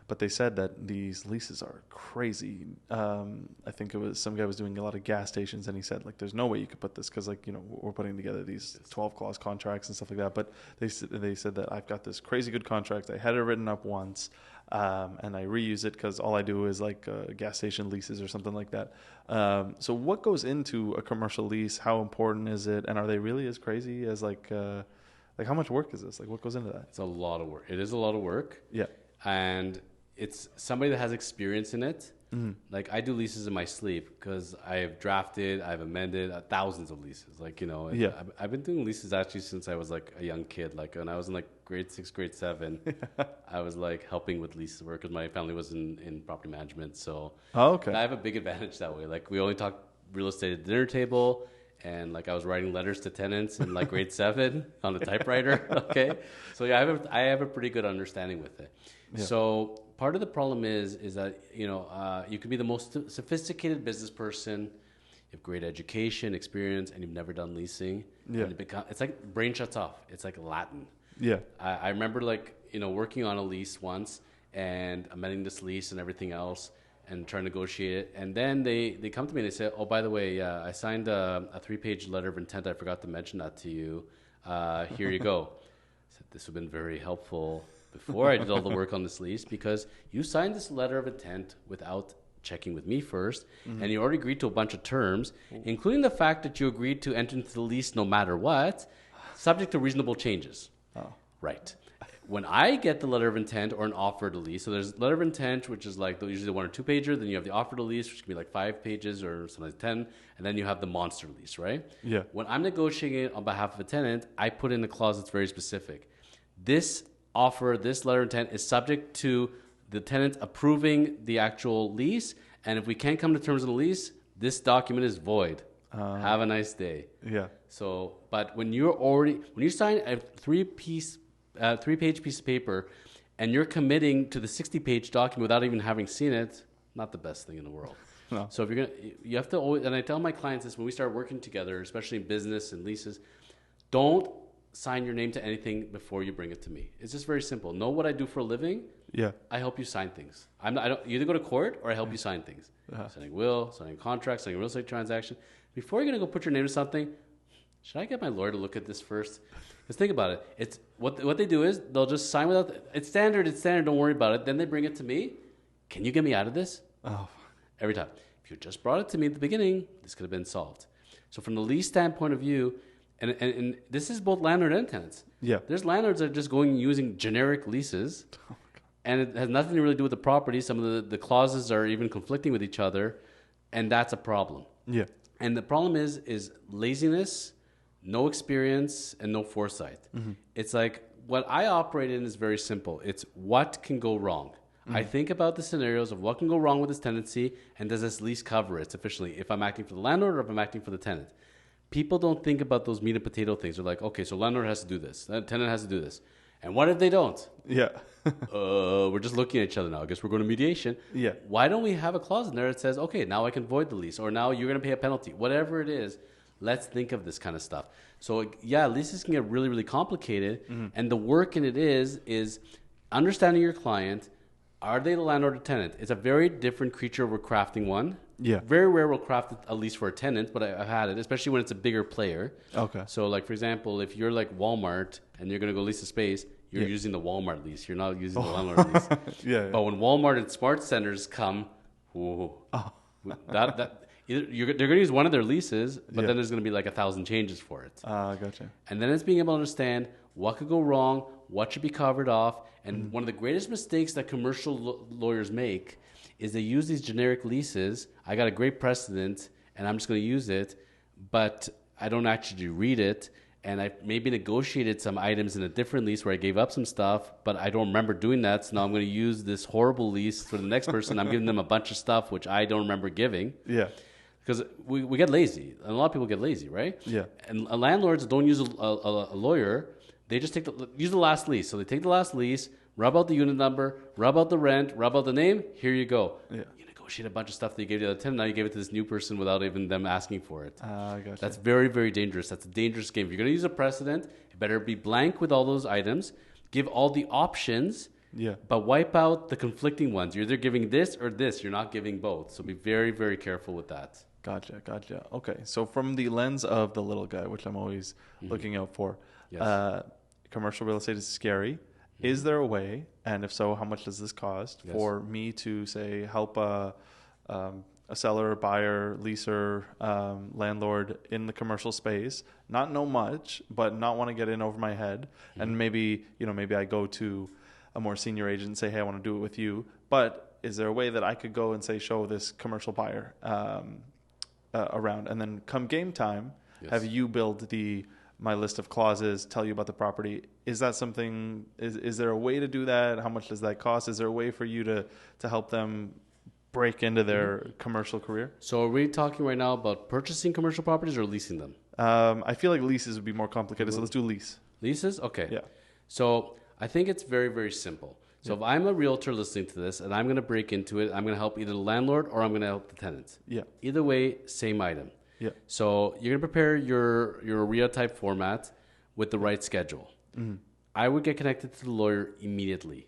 But they said that these leases are crazy. I think it was some guy was doing a lot of gas stations, and he said like, "There's no way you could put this, because like we're putting together these 12 clause contracts and stuff like that." But they said that I've got this crazy good contract. I had it written up once, and I reuse it because all I do is like gas station leases or something like that. So what goes into a commercial lease? How important is it? And are they really as crazy as like how much work is this? Like what goes into that? It's a lot of work. It is a lot of work. Yeah. And it's somebody that has experience in it. Like I do leases in my sleep because I have drafted, I've amended thousands of leases. Like, I've been doing leases actually since I was like a young kid. Like when I was in like grade 6, grade 7, I was like helping with lease work because my family was in property management. So I have a big advantage that way. Like we only talk real estate at the dinner table. And like I was writing letters to tenants in like grade 7 on a typewriter. Okay. So yeah, I have a pretty good understanding with it. Yeah. So part of the problem is that, you could be the most sophisticated business person, you have great education, experience, and you've never done leasing. Yeah. And it's like brain shuts off. It's like Latin. Yeah. I remember like, working on a lease once and amending this lease and everything else and trying to negotiate it. And then they come to me and they say, oh, by the way, I signed a 3-page letter of intent. I forgot to mention that to you. Here you go. I said, this would have been very helpful before I did all the work on this lease, because you signed this letter of intent without checking with me first, and you already agreed to a bunch of terms, including the fact that you agreed to enter into the lease no matter what, subject to reasonable changes. Oh. Right. When I get the letter of intent or an offer to lease, so there's letter of intent, which is like usually the 1 or 2 pager, then you have the offer to lease, which can be like 5 pages or sometimes 10, and then you have the monster lease, right? Yeah. When I'm negotiating on behalf of a tenant, I put in a clause that's very specific. This offer, this letter of intent is subject to the tenant approving the actual lease, and if we can't come to terms of the lease, this document is void. Have a nice day. Yeah. So, but when you sign a 3-page piece of paper, and you're committing to the 60-page document without even having seen it, not the best thing in the world. No. So if you have to always, and I tell my clients this when we start working together, especially in business and leases, don't sign your name to anything before you bring it to me. It's just very simple. Know what I do for a living. Yeah. I help you sign things. I don't you either go to court or I help you sign things. Signing will, signing contracts, signing real estate transaction. Before you're going to go put your name to something, should I get my lawyer to look at this first? Because think about it. It's what they do is they'll just sign without. It's standard. Don't worry about it. Then they bring it to me. Can you get me out of this? Oh, every time. If you just brought it to me at the beginning, this could have been solved. So from the lease standpoint of view, and this is both landlord and tenants. Yeah. There's landlords that are just going using generic leases, and it has nothing to really do with the property. Some of the clauses are even conflicting with each other, and that's a problem. Yeah. And the problem is laziness, no experience, and no foresight. Mm-hmm. It's like what I operate in is very simple. It's what can go wrong. Mm-hmm. I think about the scenarios of what can go wrong with this tenancy, and does this lease cover it sufficiently if I'm acting for the landlord or if I'm acting for the tenant. People don't think about those meat and potato things. They're like, okay, so landlord has to do this, tenant has to do this. And what if they don't? Yeah. We're just looking at each other now. I guess we're going to mediation. Yeah. Why don't we have a clause in there that says, okay, now I can void the lease, or now you're going to pay a penalty, whatever it is. Let's think of this kind of stuff. So yeah, leases can get really, really complicated, and the work in it is understanding your client. Are they the landlord or tenant? It's a very different creature we're crafting one. Yeah. Very rare we'll craft a lease for a tenant, but I've had it, especially when it's a bigger player. Okay. So like, for example, if you're like Walmart and you're going to go lease a space, you're using the Walmart lease. You're not using the landlord lease. Yeah. But when Walmart and Smart Centers come, they're going to use one of their leases, but then there's going to be like 1,000 changes for it. Gotcha. And then it's being able to understand what could go wrong, what should be covered off. And one of the greatest mistakes that commercial lawyers make is they use these generic leases. I got a great precedent, and I'm just going to use it, but I don't actually read it. And I maybe negotiated some items in a different lease where I gave up some stuff, but I don't remember doing that. So now I'm going to use this horrible lease for the next person. I'm giving them a bunch of stuff which I don't remember giving. Yeah. Because we get lazy. And a lot of people get lazy, right? Yeah. And landlords don't use a lawyer. They just use the last lease. So they take the last lease, rub out the unit number, rub out the rent, rub out the name. Here you go. Yeah. You negotiate a bunch of stuff that you gave to the other tenant. Now you gave it to this new person without even them asking for it. Gotcha. That's very, very dangerous. That's a dangerous game. If you're going to use a precedent, it better be blank with all those items. Give all the options. Yeah. But wipe out the conflicting ones. You're either giving this or this. You're not giving both. So be very, very careful with that. Gotcha. Okay. So from the lens of the little guy, which I'm always looking out for, Yes. Commercial real estate is scary. Is there a way, and if so, how much does this cost, for me to, say, help a seller, buyer, leaser, landlord in the commercial space, not know much, but not want to get in over my head, and maybe I go to a more senior agent and say, hey, I want to do it with you, but is there a way that I could go and say, show this commercial buyer around, and then come game time, have you build my list of clauses, tell you about the property? Is that something, is there a way to do that? How much does that cost? Is there a way for you to help them break into their commercial career? So are we talking right now about purchasing commercial properties or leasing them? I feel like leases would be more complicated, so let's do lease. Leases? Okay. Yeah. So I think it's very, very simple. So if I'm a realtor listening to this and I'm going to break into it, I'm going to help either the landlord or I'm going to help the tenant. Yeah. Either way, same item. Yeah. So you're going to prepare your RIA type format with the right schedule. I would get connected to the lawyer immediately.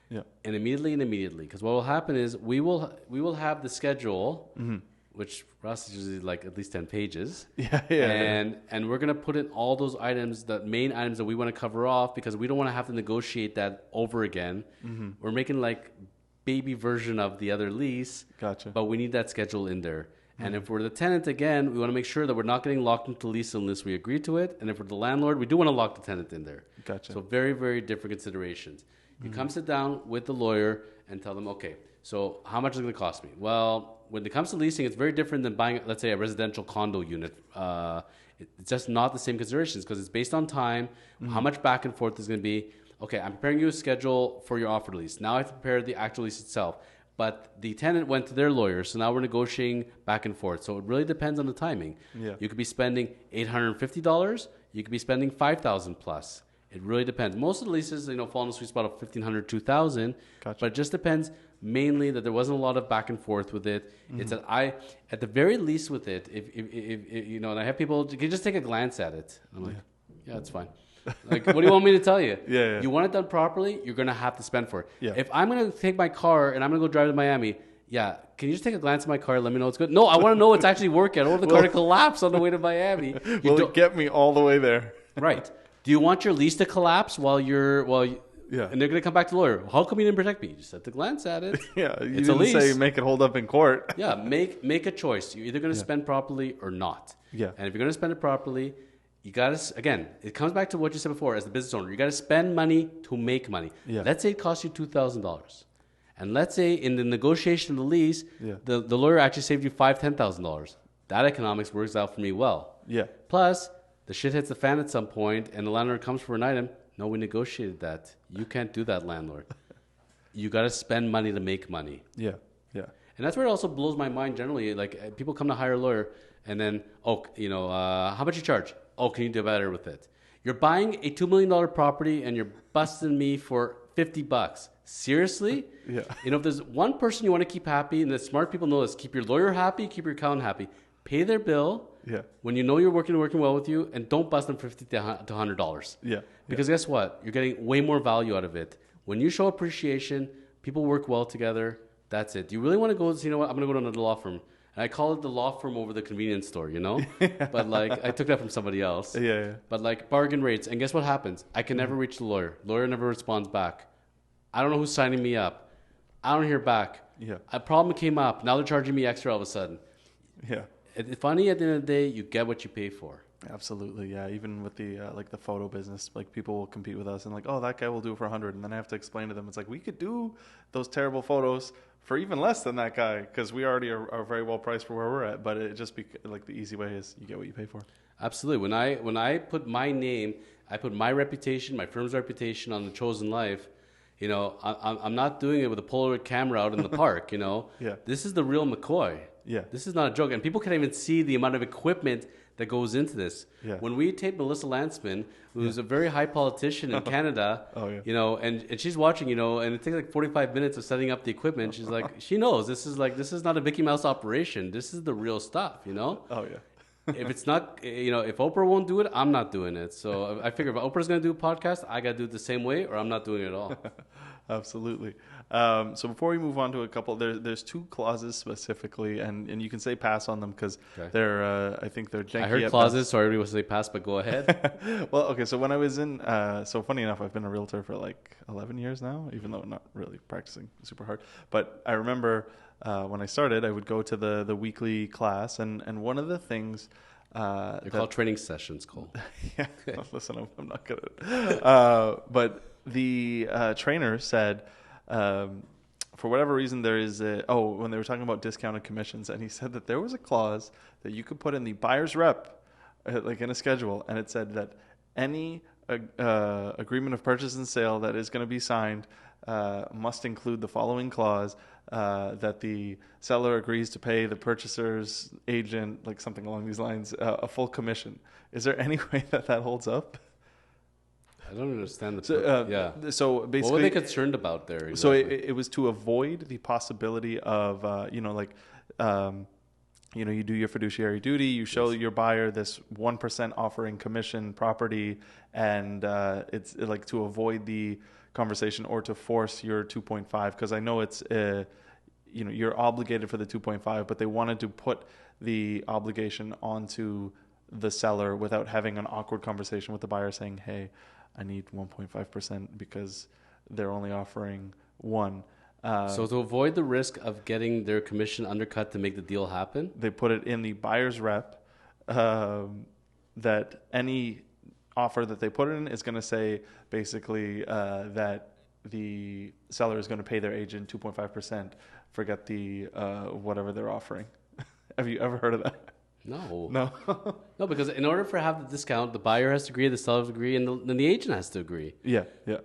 Yeah. And immediately. Because what will happen is we will have the schedule, which for us is usually like at least 10 pages. Yeah. And we're going to put in all those items, the main items that we want to cover off, because we don't want to have to negotiate that over again. We're making like baby version of the other lease. Gotcha. But we need that schedule in there. And if we're the tenant, again, we want to make sure that we're not getting locked into the lease unless we agree to it. And if we're the landlord, we do want to lock the tenant in there. Gotcha. So very, very different considerations. You come sit down with the lawyer and tell them, okay, so how much is it going to cost me? Well, when it comes to leasing, it's very different than buying, let's say, a residential condo unit. It's just not the same considerations because it's based on time, how much back and forth is going to be. Okay, I'm preparing you a schedule for your offer lease. Now I have to prepare the actual lease itself. But the tenant went to their lawyer, so now we're negotiating back and forth. So it really depends on the timing. Yeah. You could be spending $850. You could be spending $5,000 plus. It really depends. Most of the leases, fall in the sweet spot of $1,500, $2,000. Gotcha. But it just depends mainly that there wasn't a lot of back and forth with it. It's that at the very least with it, if and I have people, you can just take a glance at it. I'm like, yeah, it's fine. Like, what do you want me to tell you? Yeah. You want it done properly, you're going to have to spend for it. Yeah. If I'm going to take my car and I'm going to go drive to Miami, can you just take a glance at my car and let me know it's good? No, I want to know it's actually working. I don't want the car to collapse on the way to Miami. Will it get me all the way there? Right. Do you want your lease to collapse while Yeah. And they're going to come back to the lawyer. How come you didn't protect me? You just had to glance at it. Yeah. You It's a didn't lease. say make it hold up in court. Yeah. Make a choice. You're either going to spend properly or not. Yeah. And if you're going to spend it properly, you got to, again, it comes back to what you said before as the business owner. You got to spend money to make money. Yeah. Let's say it costs you $2,000. And let's say in the negotiation of the lease, the lawyer actually saved you $5,000, $10,000. That economics works out for me well. Yeah. Plus, the shit hits the fan at some point and the landlord comes for an item. No, we negotiated that. You can't do that, landlord. You got to spend money to make money. Yeah. And that's where it also blows my mind generally. Like, people come to hire a lawyer and then, how much you charge? Oh, can you do better with it? You're buying a $2 million property and you're busting me for $50. Seriously? Yeah. You know, if there's one person you want to keep happy, and the smart people know this, keep your lawyer happy, keep your accountant happy. Pay their bill when you know you're working well with you, and don't bust them for $50 to $100. Yeah. Because guess what? You're getting way more value out of it. When you show appreciation, people work well together. That's it. You really want to go, you know what? I'm going to go to another law firm. And I call it the law firm over the convenience store, you know? But like, I took that from somebody else. Yeah. But like, bargain rates. And guess what happens? I can never reach the lawyer. Lawyer never responds back. I don't know who's signing me up. I don't hear back. Yeah. A problem came up. Now they're charging me extra all of a sudden. Yeah. It's funny, at the end of the day, you get what you pay for. Absolutely, yeah. Even with the like the photo business, like people will compete with us and like, oh, that guy will do it for 100, and then I have to explain to them, it's like we could do those terrible photos for even less than that guy because we already are very well priced for where we're at. But it just be like the easy way is you get what you pay for. Absolutely. When I put my name, I put my reputation, my firm's reputation on the chosen life. You know, I'm not doing it with a Polaroid camera out in the park. You know, This is the real McCoy. Yeah, this is not a joke, and people can't even see the amount of equipment that goes into this. Yeah. When we taped Melissa Lantzman, who's a very high politician in Canada, you know, and she's watching, you know, and it takes like 45 minutes of setting up the equipment. She's like, she knows this is not a Mickey Mouse operation. This is the real stuff, you know? Oh, yeah. If it's not, you know, if Oprah won't do it, I'm not doing it. So I figure if Oprah's going to do a podcast, I got to do it the same way or I'm not doing it at all. Absolutely. So before we move on to a couple, there's two clauses specifically, and you can say pass on them because they're, I think they're janky. I heard clauses, so everybody will say pass, but go ahead. Well, okay, so when I was in, so funny enough, I've been a realtor for like 11 years now, even though I'm not really practicing super hard. But I remember when I started, I would go to the weekly class, and one of the things... They're called training sessions, Cole. Yeah, listen, I'm not good at it. But the trainer said, for whatever reason, there is when they were talking about discounted commissions, and he said that there was a clause that you could put in the buyer's rep, like in a schedule, and it said that any agreement of purchase and sale that is going to be signed must include the following clause, that the seller agrees to pay the purchaser's agent, like something along these lines, a full commission. Is there any way that holds up? I don't understand So basically, what were they concerned about there? Exactly? So it was to avoid the possibility of, you do your fiduciary duty, you show your buyer this 1% offering commission property, and it's like to avoid the conversation or to force your 2.5, because I know it's you're obligated for the 2.5, but they wanted to put the obligation onto the seller without having an awkward conversation with the buyer saying, hey, I need 1.5% because they're only offering 1. So to avoid the risk of getting their commission undercut to make the deal happen, they put it in the buyer's rep that any offer that they put in is going to say basically that the seller is going to pay their agent 2.5%. Forget the whatever they're offering. Have you ever heard of that? No. No, because in order for have the discount, the buyer has to agree, the seller has to agree, and then the agent has to agree. Yeah.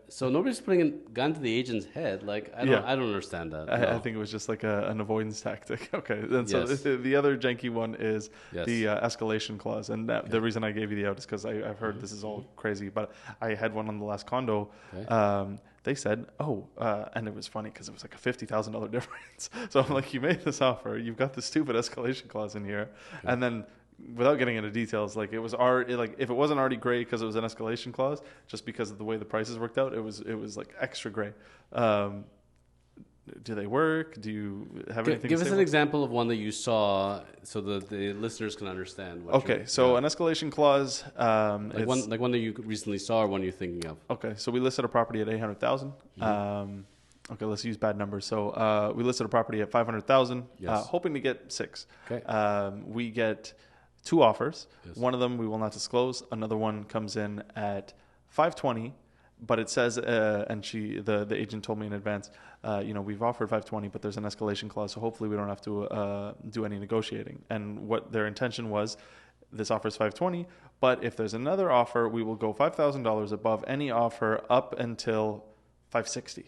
So nobody's putting a gun to the agent's head. Like I don't understand that. I think it was just like an avoidance tactic. Okay, and so the other janky one is the escalation clause, and the reason I gave you the out is because I've heard this is all crazy, but I had one on the last condo. Okay. They said, and it was funny because it was like a $50,000 difference. So I'm like, you made this offer, you've got this stupid escalation clause in here, and then without getting into details, like it was already like if it wasn't already gray because it was an escalation clause, just because of the way the prices worked out, it was like extra gray. Do they work? Do you have anything? Give us an example of one that you saw, so the listeners can understand. Okay, so an escalation clause, like one that you recently saw, or one you're thinking of. Okay, so we listed a property at $800,000. Okay, let's use bad numbers. So we listed a property at $500,000, hoping to get 6. Okay, we get 2 offers. Yes. One of them we will not disclose. Another one comes in at $520. But it says, and the agent told me in advance, we've offered $520, but there's an escalation clause, so hopefully we don't have to do any negotiating. And what their intention was, this offer is $520, but if there's another offer, we will go $5,000 above any offer up until $560.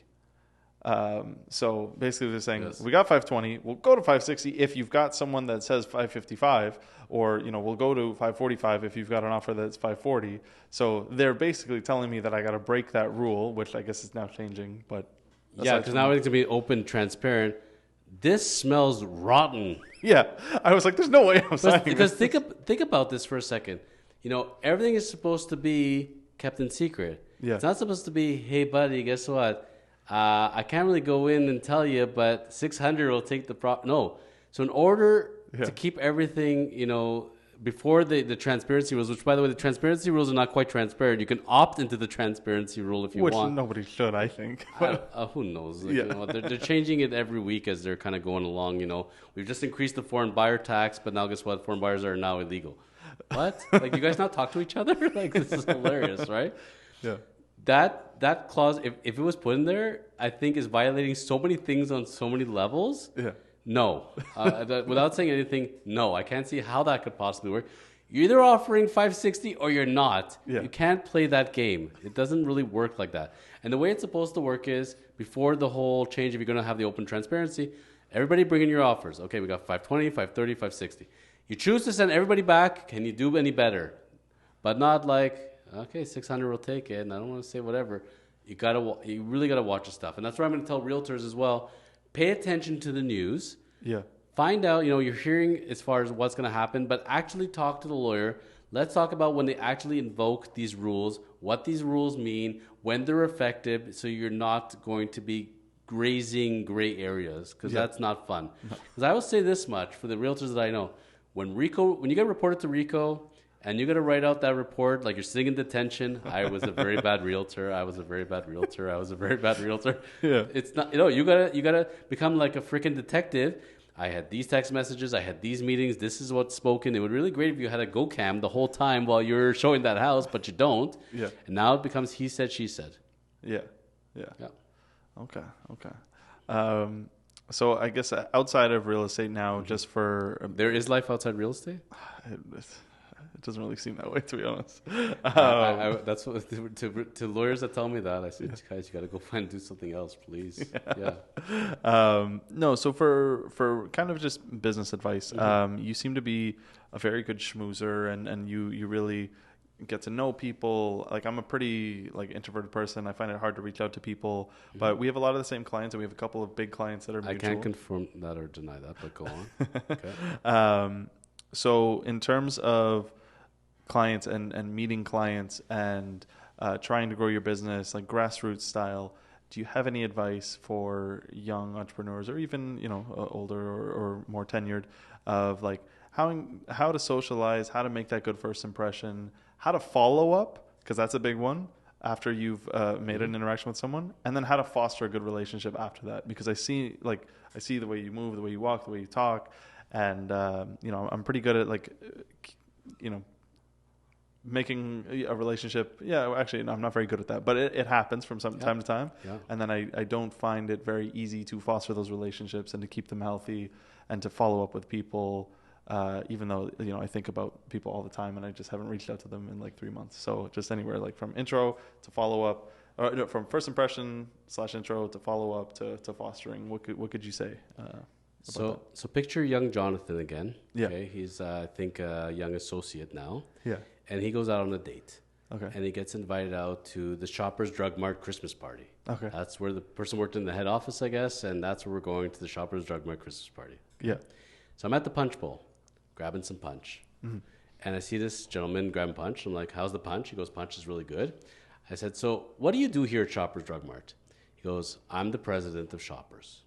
So basically they're saying, Yes. we got 520, we'll go to 560 if you've got someone that says 555, or, we'll go to 545 if you've got an offer that's 540. So they're basically telling me that I got to break that rule, which I guess is now changing. But Yeah, because now it's going to be open, transparent. This smells rotten. yeah, I was like, there's no way I'm signing Because this. think about this for a second. Everything is supposed to be kept in secret. Yeah. It's not supposed to be, hey, buddy, guess what? I can't really go in and tell you, but 600 will take the prop. No. So in order Yeah. to keep everything, before the transparency rules, which, by the way, the transparency rules are not quite transparent. You can opt into the transparency rule if you Which want. nobody should, I think. Who knows? Yeah. They're changing it every week as they're kind of going along. We've just increased the foreign buyer tax, but now guess what? Foreign buyers are now illegal. What? Like, you guys not talk to each other? Like, this is hilarious, right? Yeah. That clause, if it was put in there, I think is violating so many things on so many levels. Yeah. No. Without saying anything, no. I can't see how that could possibly work. You're either offering 560 or you're not. Yeah. You can't play that game. It doesn't really work like that. And the way it's supposed to work is, before the whole change, if you're going to have the open transparency, everybody bring in your offers. Okay, we got 520, 530, 560. You choose to send everybody back. Can you do any better? But not like, okay, 600 will take it, and I don't want to say whatever. You really gotta watch the stuff, and that's what I'm going to tell realtors as well. Pay attention to the news. Yeah. Find out, you're hearing as far as what's going to happen, but actually talk to the lawyer. Let's talk about when they actually invoke these rules, what these rules mean, when they're effective, so you're not going to be grazing gray areas, because that's not fun. Because I will say this much for the realtors that I know: when you get reported to RICO, and you got to write out that report like you're sitting in detention. I was a very bad realtor. I was a very bad realtor. I was a very bad realtor. Yeah. It's not, you gotta become like a freaking detective. I had these text messages. I had these meetings. This is what's spoken. It would be really great if you had a go cam the whole time while you're showing that house, but you don't. Yeah. And now it becomes he said, she said. Yeah. Yeah. Yeah. Okay. So I guess outside of real estate now, just for There is life outside real estate. it doesn't really seem that way, to be honest. That's what to lawyers that tell me that. I said, guys, you got to go find do something else, please. Yeah. No, so for kind of just business advice, you seem to be a very good schmoozer, and you really get to know people. Like, I'm a pretty introverted person. I find it hard to reach out to people, but we have a lot of the same clients, and we have a couple of big clients that are mutual. I can't confirm that or deny that, but go on. Okay. So in terms of clients and meeting clients and trying to grow your business, like grassroots style, do you have any advice for young entrepreneurs, or even older or more tenured, of like how to socialize, how to make that good first impression, how to follow up, because that's a big one after you've made an interaction with someone, and then how to foster a good relationship after that? Because I see the way you move, the way you walk, the way you talk, and I'm pretty good at making a relationship. Yeah, actually, no, I'm not very good at that, but it happens from time to time. Yeah. And then I don't find it very easy to foster those relationships and to keep them healthy and to follow up with people, even though, I think about people all the time and I just haven't reached out to them in 3 months. So just anywhere, from intro to follow up, or from first impression / intro to follow up to fostering. What could you say? So picture young Jonathan again. Yeah. Okay. He's I think a young associate now. Yeah. And he goes out on a date. Okay. And he gets invited out to the Shoppers Drug Mart Christmas party. Okay. That's where the person worked in the head office, I guess, and that's where we're going to the Shoppers Drug Mart Christmas party. Yeah. So I'm at the punch bowl, grabbing some punch. Mm-hmm. And I see this gentleman grabbing punch. I'm like, how's the punch? He goes, punch is really good. I said, so what do you do here at Shoppers Drug Mart? He goes, I'm the president of Shoppers.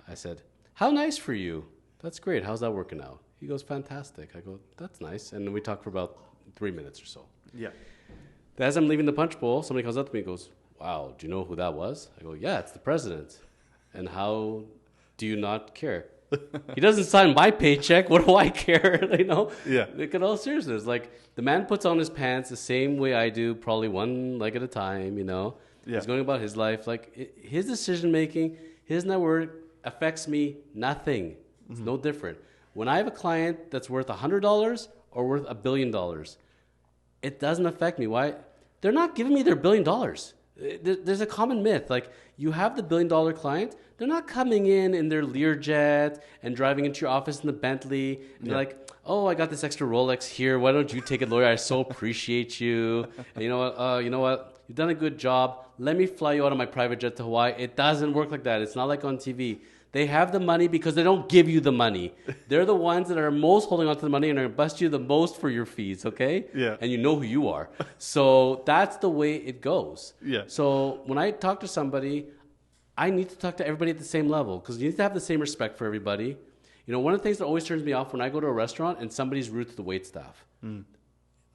I said, how nice for you. That's great. How's that working out? He goes, fantastic. I go, that's nice. And then we talk for about 3 minutes or so. Yeah. As I'm leaving the punch bowl, somebody comes up to me and goes, wow, do you know who that was? I go, yeah, it's the president. And how do you not care? He doesn't sign my paycheck. What do I care? Yeah. Look at all seriousness. The man puts on his pants the same way I do, probably one leg at a time, Yeah. He's going about his life. His decision making, his network affects me nothing. It's no different. When I have a client that's worth $100 or worth $1 billion, it doesn't affect me. Why? They're not giving me their $1 billion. There's a common myth. Like, you have the $1 billion client, they're not coming in their Learjet and driving into your office in the Bentley. And they're like, oh, I got this extra Rolex here. Why don't you take it, lawyer? I so appreciate you. And you know what? You've done a good job. Let me fly you out on my private jet to Hawaii. It doesn't work like that. It's not like on TV. They have the money because they don't give you the money. They're the ones that are most holding on to the money and are going to bust you the most for your fees, okay? Yeah. And you know who you are. So that's the way it goes. Yeah. So when I talk to somebody, I need to talk to everybody at the same level because you need to have the same respect for everybody. You know, one of the things that always turns me off when I go to a restaurant and somebody's rude to the waitstaff.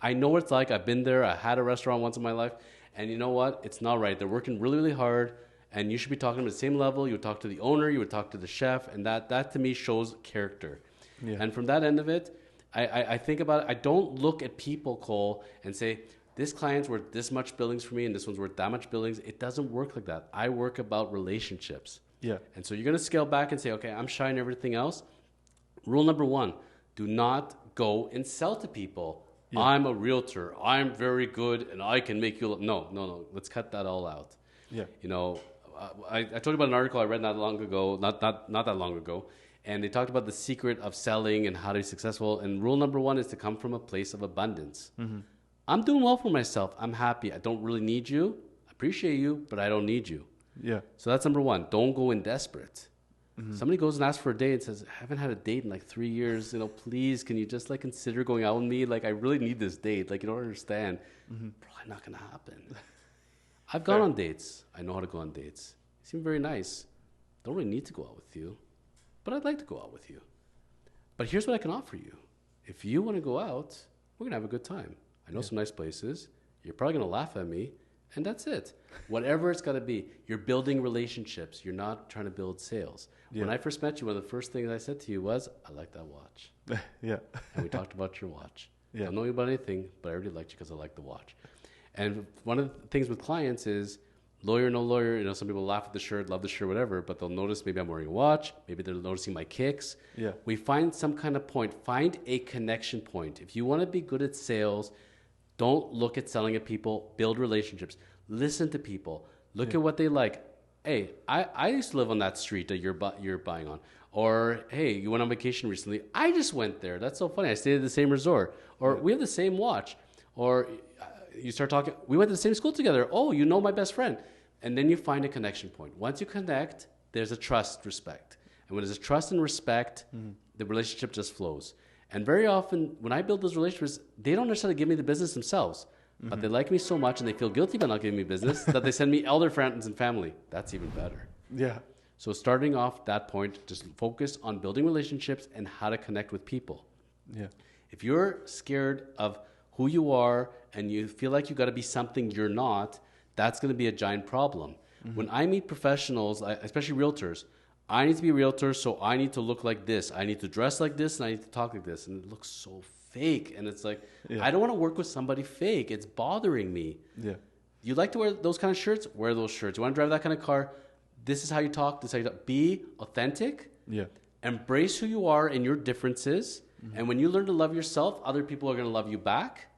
I know what it's like. I've been there. I had a restaurant once in my life. And you know what? It's not right. They're working really, really hard. And you should be talking to them at the same level. You would talk to the owner. You would talk to the chef. And that to me shows character. Yeah. And from that end of it, I think about it. I don't look at people, Cole, and say, this client's worth this much billings for me and this one's worth that much billings. It doesn't work like that. I work about relationships. Yeah. And so you're going to scale back and say, okay, I'm shy and everything else. Rule number 1, do not go and sell to people. Yeah. I'm a realtor. I'm very good and I can make you... No. Let's cut that all out. Yeah. You know, I told you about an article I read not that long ago, and they talked about the secret of selling and how to be successful. And rule number 1 is to come from a place of abundance. Mm-hmm. I'm doing well for myself. I'm happy. I don't really need you. I appreciate you, but I don't need you. Yeah. So that's number 1. Don't go in desperate. Mm-hmm. Somebody goes and asks for a date and says, I haven't had a date in like 3 years. You know, please, can you just like consider going out with me? Like, I really need this date. Like, you don't understand. Mm-hmm. Probably not going to happen. I've gone on dates. I know how to go on dates. You seem very nice. Don't really need to go out with you, but I'd like to go out with you. But here's what I can offer you. If you want to go out, we're going to have a good time. I know some nice places. You're probably going to laugh at me, and that's it. Whatever it's got to be. You're building relationships. You're not trying to build sales. Yeah. When I first met you, one of the first things I said to you was, I like that watch. Yeah. And we talked about your watch. Yeah. I don't know you about anything, but I really liked you because I like the watch. And one of the things with clients is, lawyer, no lawyer, you know, some people laugh at the shirt, love the shirt, whatever, but they'll notice maybe I'm wearing a watch, maybe they're noticing my kicks. Yeah. We find some kind of point, find a connection point. If you want to be good at sales, don't look at selling at people, build relationships. Listen to people. Look at what they like. Hey, I used to live on that street that you're buying on. Or, hey, you went on vacation recently. I just went there. That's so funny. I stayed at the same resort. Or we have the same watch. Or you start talking, we went to the same school together. Oh, you know my best friend. And then you find a connection point. Once you connect, there's a trust, respect. And when there's a trust and respect, the relationship just flows. And very often, when I build those relationships, they don't necessarily give me the business themselves. But they like me so much and they feel guilty about not giving me business that they send me elder friends and family. That's even better. Yeah. So starting off that point, just focus on building relationships and how to connect with people. Yeah. If you're scared of who you are and you feel like you got to be something you're not, that's going to be a giant problem. Mm-hmm. When I meet professionals, especially realtors, I need to be a realtor, so I need to look like this. I need to dress like this, and I need to talk like this. And it looks so fake. And it's like, I don't want to work with somebody fake. It's bothering me. Yeah. You like to wear those kind of shirts? Wear those shirts. You want to drive that kind of car? This is how you talk. This is how you talk. Be authentic. Yeah. Embrace who you are and your differences. Mm-hmm. And when you learn to love yourself, other people are going to love you back.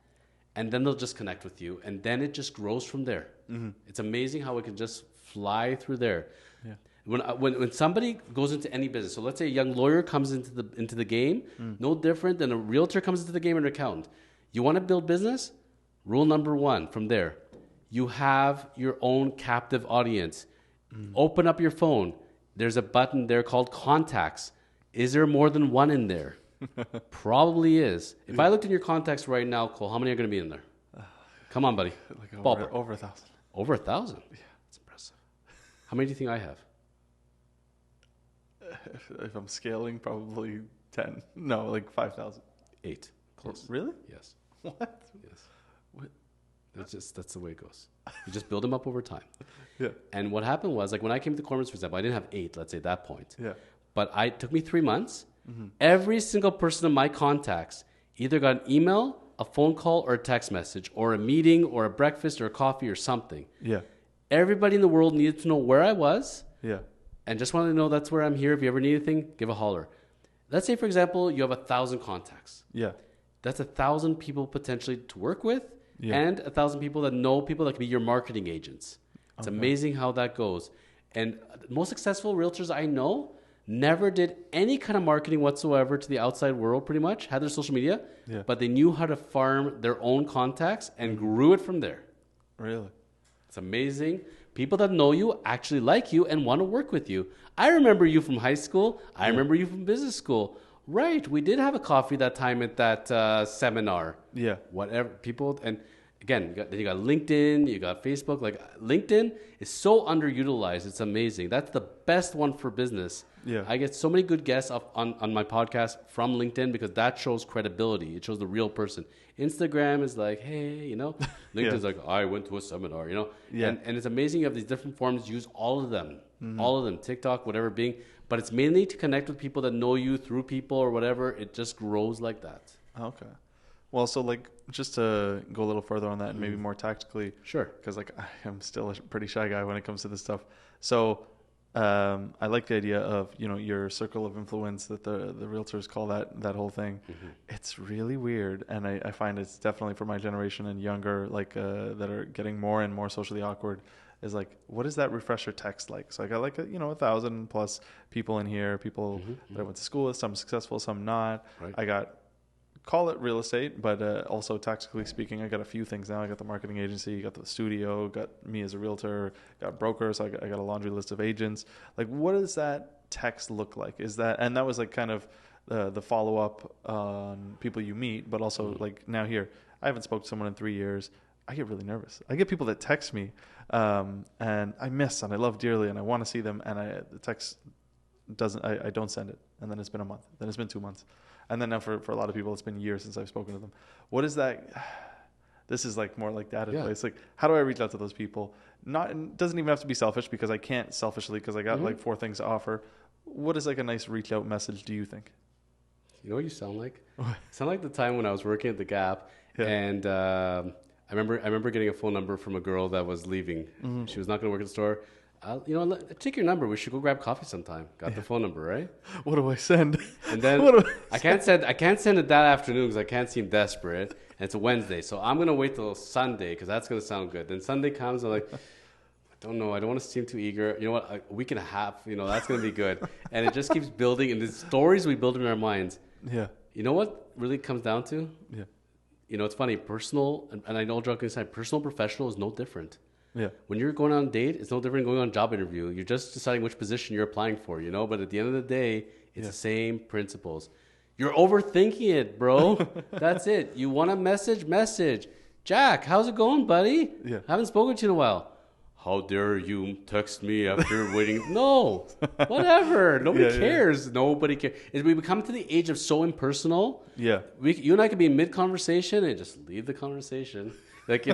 And then they'll just connect with you. And then it just grows from there. Mm-hmm. It's amazing how it can just fly through there. Yeah. When somebody goes into any business, so let's say a young lawyer comes into the game, no different than a realtor comes into the game or an accountant. You want to build business? Rule number 1 from there. You have your own captive audience. Open up your phone. There's a button there called contacts. Is there more than one in there? Probably is. If I looked in your contacts right now, Cole, how many are going to be in there? Come on, buddy. Like over 1,000. Over 1,000? Yeah. That's impressive. How many do you think I have? If I'm scaling, probably 10. No, like 5,000. 8. Close. Really? Yes. What? Yes. What? That's the way it goes. You just build them up over time. Yeah. And what happened was, like when I came to Kormans, for example, I didn't have 8, let's say at that point. Yeah. But it took me 3 months. Mm-hmm. Every single person in my contacts either got an email, a phone call, or a text message, or a meeting, or a breakfast, or a coffee, or something. Yeah. Everybody in the world needed to know where I was. Yeah. And just wanted to know that's where I'm here. If you ever need anything, give a holler. Let's say, for example, you have 1,000 contacts. Yeah. That's 1,000 people potentially to work with, and 1,000 people that know people that can be your marketing agents. It's amazing how that goes. And most successful realtors I know never did any kind of marketing whatsoever to the outside world, pretty much, had their social media, but they knew how to farm their own contacts and grew it from there. Really? It's amazing. People that know you actually like you and want to work with you. I remember you from high school. I remember you from business school. Right. We did have a coffee that time at that seminar. Yeah. Whatever. People, and again, you got LinkedIn, you got Facebook. Like LinkedIn is so underutilized. It's amazing. That's the best one for business. Yeah. I get so many good guests on my podcast from LinkedIn because that shows credibility. It shows the real person. Instagram is like, hey, LinkedIn's like, I went to a seminar, Yeah. And it's amazing you have these different forms. Use all of them, TikTok, whatever being. But it's mainly to connect with people that know you through people or whatever. It just grows like that. Okay. Well, so like just to go a little further on that and maybe more tactically. Sure. Because like I am still a pretty shy guy when it comes to this stuff. So I like the idea of, your circle of influence that the realtors call that whole thing. Mm-hmm. It's really weird. And I find it's definitely for my generation and younger, like that are getting more and more socially awkward, is like, what is that refresher text like? So I got like 1,000 plus people in here, people that I went to school with, some successful, some not. Right. I got, call it real estate, but also tactically speaking, I got a few things now. I got the marketing agency, got the studio, got me as a realtor, got brokers. So I got a laundry list of agents. Like, what does that text look like? And that was like kind of the follow up on people you meet, but also like now here, I haven't spoken to someone in 3 years. I get really nervous. I get people that text me, and I miss and I love dearly, and I want to see them, and the text doesn't. I don't send it, and then it's been a month, then it's been 2 months, and then now for a lot of people, it's been years since I've spoken to them. What is that? This is like more like that advice. Like, how do I reach out to those people? It doesn't even have to be selfish because I can't selfishly because I got like 4 things to offer. What is like a nice reach out message? Do you think? You know what you sound like? You sound like the time when I was working at the Gap, and I remember getting a phone number from a girl that was leaving. Mm-hmm. She was not going to work at the store. Take your number. We should go grab coffee sometime. Got the phone number, right? What do I send? And then I can't send it that afternoon because I can't seem desperate. And it's a Wednesday, so I'm gonna wait till Sunday because that's gonna sound good. Then Sunday comes, I'm like, I don't know. I don't want to seem too eager. You know what? A week and a half. That's gonna be good. And it just keeps building. And the stories we build in our minds. Yeah. You know what really comes down to? Yeah. It's funny. Personal, and I know joking aside, personal, professional is no different. Yeah. When you're going on a date, it's no different than going on a job interview. You're just deciding which position you're applying for, But at the end of the day, it's the same principles. You're overthinking it, bro. That's it. You want a message. Jack, how's it going, buddy? Yeah. Haven't spoken to you in a while. How dare you text me after waiting? No, whatever. Nobody cares. Yeah. Nobody cares. We become to the age of so impersonal. Yeah. You and I could be in mid-conversation and just leave the conversation. Like, you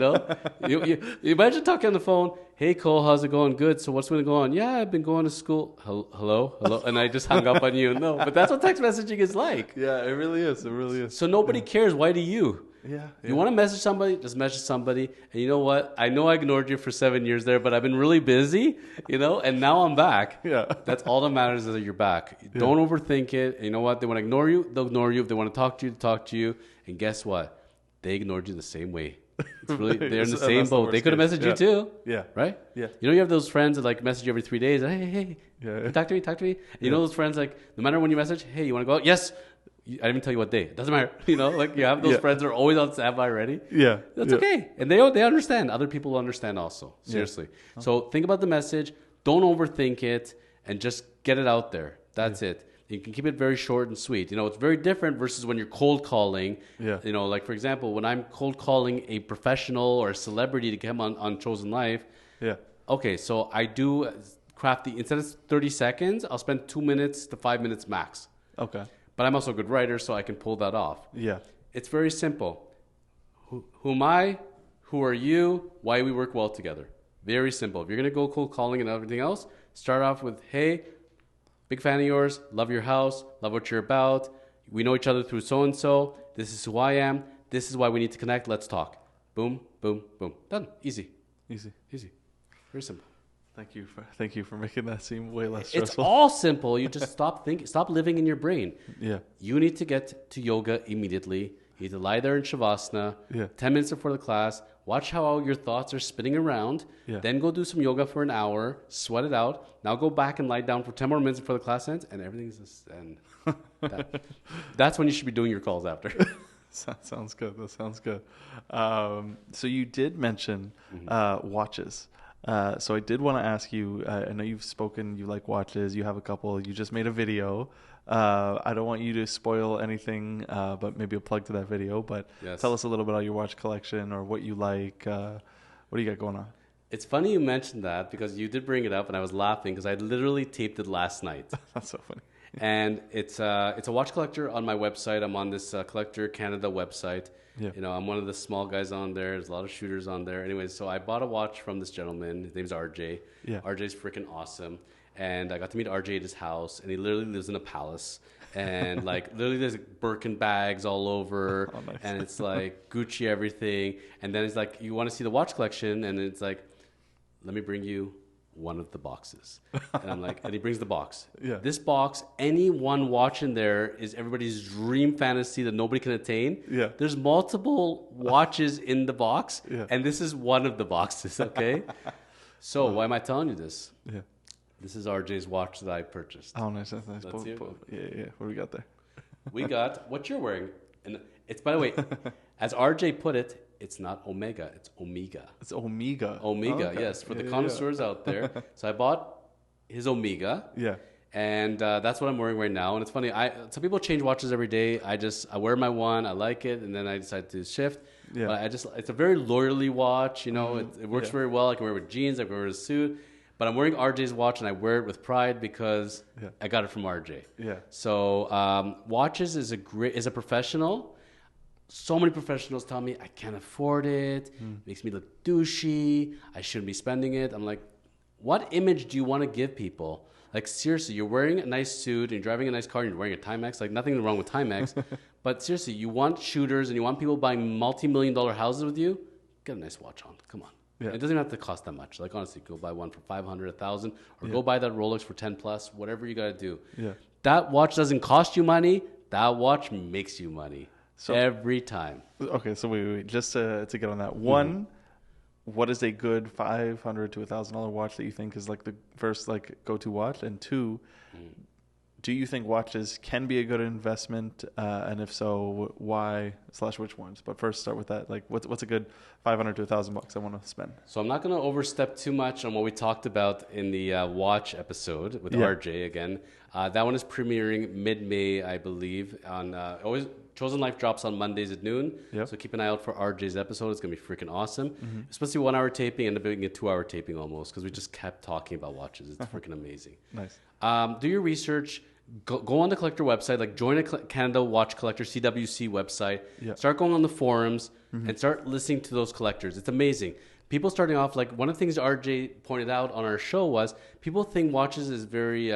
imagine talking on the phone. Hey, Cole, how's it going? Good. So what's going to go on? Yeah, I've been going to school. Hello. And I just hung up on you. No, but that's what text messaging is like. Yeah, it really is. So nobody cares. Why do you? Yeah. You want to message somebody? Just message somebody. And you know what? I know I ignored you for 7 years there, but I've been really busy, and now I'm back. Yeah. That's all that matters is that you're back. Yeah. Don't overthink it. And you know what? They want to ignore you, they'll ignore you. If they want to talk to you, they'll talk to you. And guess what? They ignored you the same way. It's really, they're in the same boat. They could have messaged you too. Yeah. Right? Yeah. You have those friends that like message you every 3 days. Hey. Yeah. Talk to me. And you know those friends like no matter when you message, hey, you want to go out? Yes. I didn't even tell you what day. It doesn't matter. You have those friends that are always on standby ready. Yeah. That's okay. And they understand. Other people understand also. Seriously. Yeah. So think about the message. Don't overthink it and just get it out there. That's it. You can keep it very short and sweet. It's very different versus when you're cold calling. Yeah. Like for example, when I'm cold calling a professional or a celebrity to come on Chosen Life. Yeah. Okay, so I do craft instead of 30 seconds, I'll spend 2 minutes to 5 minutes max. Okay. But I'm also a good writer, so I can pull that off. Yeah. It's very simple. Who am I? Who are you? Why we work well together. Very simple. If you're going to go cold calling and everything else, start off with, hey, big fan of yours, love your house, love what you're about. We know each other through so-and-so. This is who I am. This is why we need to connect. Let's talk. Boom, boom, boom. Done. Easy. Very simple. Thank you for making that seem way less stressful. It's all simple. You just stop living in your brain. Yeah. You need to get to yoga immediately. You need to lie there in Shavasana, Yeah. 10 minutes before the class, watch how your thoughts are spinning around, Yeah. then go do some yoga for an hour, sweat it out, now go back and lie down for 10 more minutes before the class ends, and everything's just, and that's when you should be doing your calls after. Sounds good. That sounds good. So you did mention watches. So I did want to ask you, I know you've spoken, you like watches, you have a couple, you just made a video. I don't want you to spoil anything, but maybe a plug to that video. But Yes. Tell us a little bit about your watch collection or what you like. What do you got going on? It's funny you mentioned that because you did bring it up and I was laughing because I literally taped it last night. That's so funny. And it's a watch collector on my website. I'm on this Collector Canada website. Yeah. You know, I'm one of the small guys on there. There's a lot of shooters on there. Anyways, so I bought a watch from this gentleman. His name's RJ. Yeah. RJ's freaking awesome. And I got to meet RJ at his house, and he literally lives in a palace. And like literally there's Birkin bags all over, Oh, nice. and it's like Gucci everything. And then it's like, you want to see the watch collection? And it's like, let me bring you one of the boxes. And I'm like, and he brings the box. Yeah. This box, any one watch in there is everybody's dream fantasy that nobody can attain. Yeah. There's multiple watches in the box, Yeah. and this is one of the boxes, okay? So why am I telling you this? Yeah. This is RJ's watch that I purchased. Oh, nice. That's nice. Let's see it. Yeah. What do we got there? We got what you're wearing. And it's, by the way, as RJ put it, it's not Omega, it's Omega. It's Omega. Omega, Okay. yes, for the Yeah. connoisseurs out there. So I bought his Omega, Yeah. and that's what I'm wearing right now. And it's funny, some people change watches every day. I wear my one, I like it, and then I decide to shift. Yeah. But it's a very loyally watch. You know, it works Yeah. very well. I can wear it with jeans, I can wear it with a suit. But I'm wearing RJ's watch, and I wear it with pride because Yeah. I got it from RJ. Yeah. So watches is a professional. So many professionals tell me I can't afford it. Makes me look douchey. I shouldn't be spending it. I'm like, what image do you want to give people? Like seriously, you're wearing a nice suit and you're driving a nice car and you're wearing a Timex. Like nothing wrong with Timex, but seriously, you want shooters and you want people buying multi-million-dollar houses with you. Get a nice watch on. Come on. Yeah. It doesn't have to cost that much. Like honestly, go buy one for 500, 1,000, or go buy that Rolex for 10 plus. Whatever you got to do. Yeah. That watch doesn't cost you money. That watch makes you money. So- Every time. Okay, so wait. Just to get on that. One, what is a good $500 to $1,000 watch that you think is like the first like go-to watch? And two, do you think watches can be a good investment? And if so, why / which ones? But first, start with that. Like, what's a good $500 to $1,000 I want to spend? So I'm not going to overstep too much on what we talked about in the watch episode with Yeah. RJ again. That one is premiering mid-May, I believe. On always Chosen Life drops on Mondays at noon. Yep. So keep an eye out for RJ's episode. It's going to be freaking awesome. It's supposed to be 1 hour taping, ended up being a 2 hour taping almost because we just kept talking about watches. It's freaking amazing. Nice. Do your research. Go on the collector website, like join a Canada Watch Collector CWC website. Yeah. Start going on the forums and start listening to those collectors. It's amazing. People starting off, like one of the things RJ pointed out on our show was people think watches is very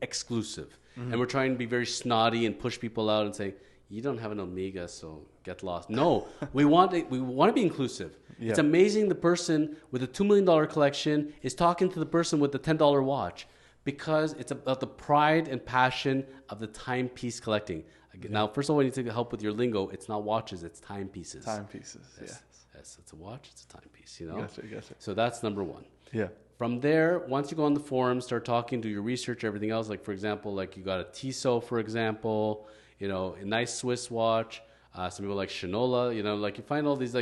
exclusive, and we're trying to be very snotty and push people out and say you don't have an Omega, so get lost. No, we want to be inclusive. Yeah. It's amazing the person with a $2 million collection is talking to the person with the $10 watch. Because it's about the pride and passion of the timepiece collecting. Now, first of all, we need to help with your lingo. It's not watches, it's timepieces. Timepieces. Yes, yes, it's a watch, it's a timepiece, you know? Gotcha. So that's number one. Yeah. From there, once you go on the forums, start talking, do your research, everything else. Like, for example, like you got a Tissot, for example, you know, a nice Swiss watch. Some people like Shinola, you know, like you'll find all these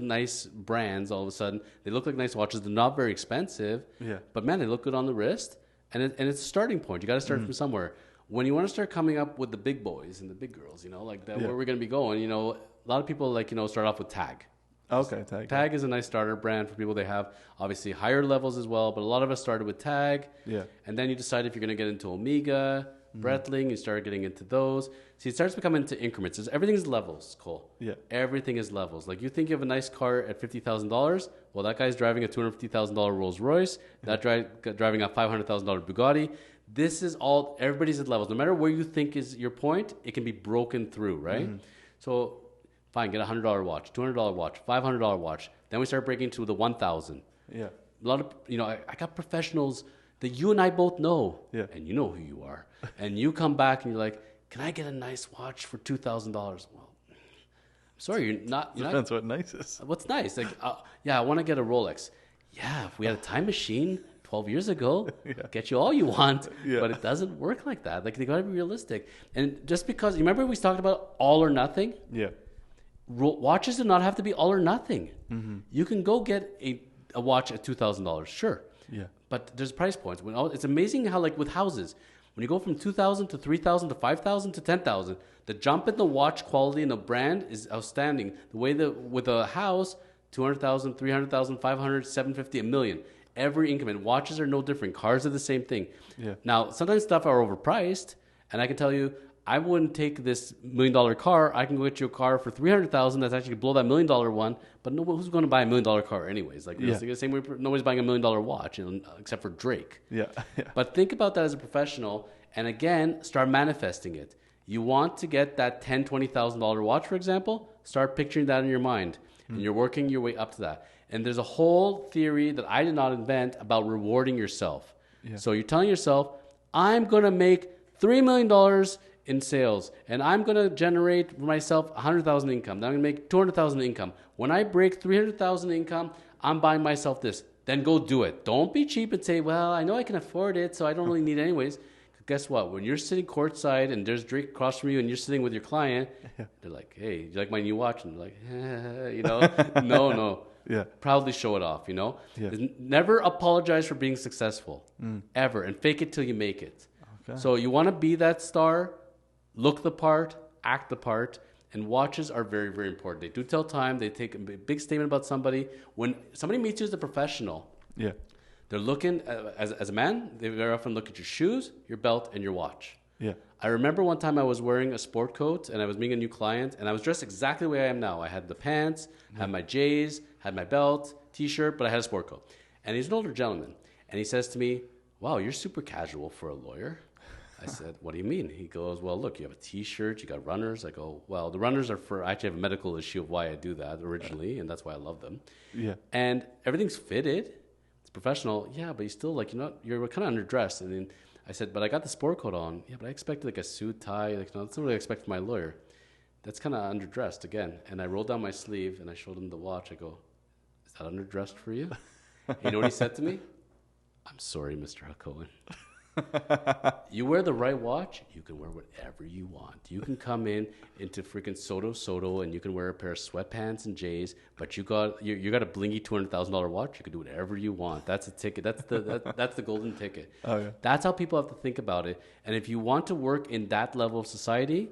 nice brands all of a sudden. They look like nice watches. They're not very expensive. Yeah. But man, they look good on the wrist. And it's a starting point. You got to start from somewhere. When you want to start coming up with the big boys and the big girls, you know, like that, where we're going to be going, you know, a lot of people like, you know, start off with Tag. Okay. Tag. Tag is a nice starter brand for people. They have obviously higher levels as well, but a lot of us started with Tag. Yeah. And then you decide if you're going to get into Omega, Breitling, you start getting into those. See, it starts to become into increments. Everything's levels, Cole. Yeah. Everything is levels. Like you think you have a nice car at $50,000. Well, that guy's driving a $250,000 Rolls Royce. That driving a $500,000 Bugatti. This is all, everybody's at levels. No matter where you think is your point, it can be broken through, right? So fine, get a $100 watch, $200 watch, $500 watch. Then we start breaking to the 1,000. Yeah. A lot of, you know, I got professionals that you and I both know, Yeah. and you know who you are. And you come back and you're like, can I get a nice watch for $2,000? Well, Sorry, you're not. Depends what nice is. What's nice? Like, yeah, I want to get a Rolex. Yeah, if we had a time machine 12 years ago, get you all you want. Yeah. But it doesn't work like that. Like, they got to be realistic. And just because, you remember we talked about all or nothing? Yeah. Watches do not have to be all or nothing. Mm-hmm. You can go get a watch at $2,000, sure. Yeah. But there's price points. It's amazing how, like with houses, when you go from 2,000 to 3,000 to 5,000 to 10,000, the jump in the watch quality and the brand is outstanding. The way that with a house, 200,000, 300,000, 500, 750, a million. Every increment. Watches are no different. Cars are the same thing. Yeah. Now, sometimes stuff are overpriced, and I can tell you, I wouldn't take this $1 million car. I can go get you a car for 300,000 that's actually below that $1 million one. But who's going to buy a $1 million car anyways? Like, it's the same way nobody's buying a $1 million watch, except for Drake. Yeah. But think about that as a professional, and again, start manifesting it. You want to get that $10,000, $20,000 watch, for example. Start picturing that in your mind, and you're working your way up to that. And there's a whole theory that I did not invent about rewarding yourself. Yeah. So you're telling yourself, I'm going to make $3 million in sales, and I'm going to generate for myself 100,000 income. Then I'm going to make 200,000 income. When I break 300,000 income, I'm buying myself this. Then go do it. Don't be cheap and say, well, I know I can afford it, so I don't really need it anyways. Guess what? When you're sitting courtside and there's Drake across from you and you're sitting with your client, they're like, hey, do you like my new watch? And they're like, no. Yeah. Proudly show it off, Yeah. Never apologize for being successful, ever, and fake it till you make it. Okay. So you want to be that star, look the part, act the part, and watches are very, very important. They do tell time. They take a big statement about somebody. When somebody meets you as a professional, they're looking, as a man, they very often look at your shoes, your belt, and your watch. Yeah. I remember one time I was wearing a sport coat, and I was meeting a new client, and I was dressed exactly the way I am now. I had the pants, had my J's, had my belt, T-shirt, but I had a sport coat. And he's an older gentleman, and he says to me, wow, you're super casual for a lawyer. I said, what do you mean? He goes, well, look, you have a T-shirt, you got runners. I go, well, the runners are I actually have a medical issue of why I do that originally, and that's why I love them. Yeah. And everything's fitted. It's professional. Yeah, but you still, you're kind of underdressed. And then I said, but I got the sport coat on. Yeah, but I expected like a suit, tie. That's not what I expect from my lawyer. That's kind of underdressed again. And I rolled down my sleeve and I showed him the watch. I go, is that underdressed for you? And you know what he said to me? I'm sorry, Mr. Cohen. You wear the right watch, you can wear whatever you want. You can come into freaking Soto, and you can wear a pair of sweatpants and J's, but you got a blingy $200,000 watch. You can do whatever you want. That's a ticket. That's the golden ticket. Oh, yeah. That's how people have to think about it. And if you want to work in that level of society,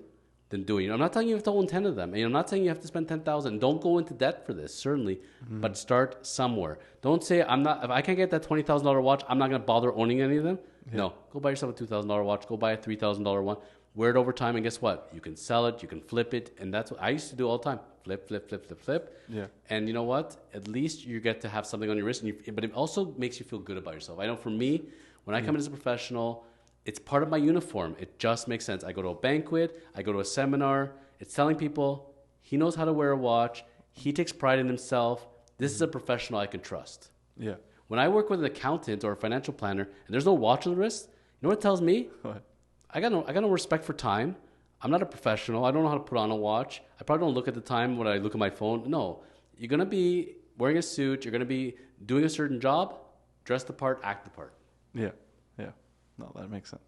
then do it. I'm not telling you have to own 10 of them. I'm not saying you have to spend $10,000. Don't go into debt for this, certainly, but start somewhere. Don't say if I can't get that $20,000 watch, I'm not going to bother owning any of them. Yeah. No, go buy yourself a $2,000 watch. Go buy a $3,000 one. Wear it over time, and guess what? You can sell it. You can flip it, and that's what I used to do all the time. Flip. Yeah. And you know what? At least you get to have something on your wrist, but it also makes you feel good about yourself. I know for me, when I come in as a professional, it's part of my uniform. It just makes sense. I go to a banquet. I go to a seminar. It's telling people he knows how to wear a watch. He takes pride in himself. This is a professional I can trust. Yeah. When I work with an accountant or a financial planner and there's no watch on the wrist, you know what it tells me? What? I got no respect for time. I'm not a professional. I don't know how to put on a watch. I probably don't look at the time when I look at my phone. No. You're going to be wearing a suit. You're going to be doing a certain job. Dress the part, act the part. Yeah. Yeah. No, that makes sense.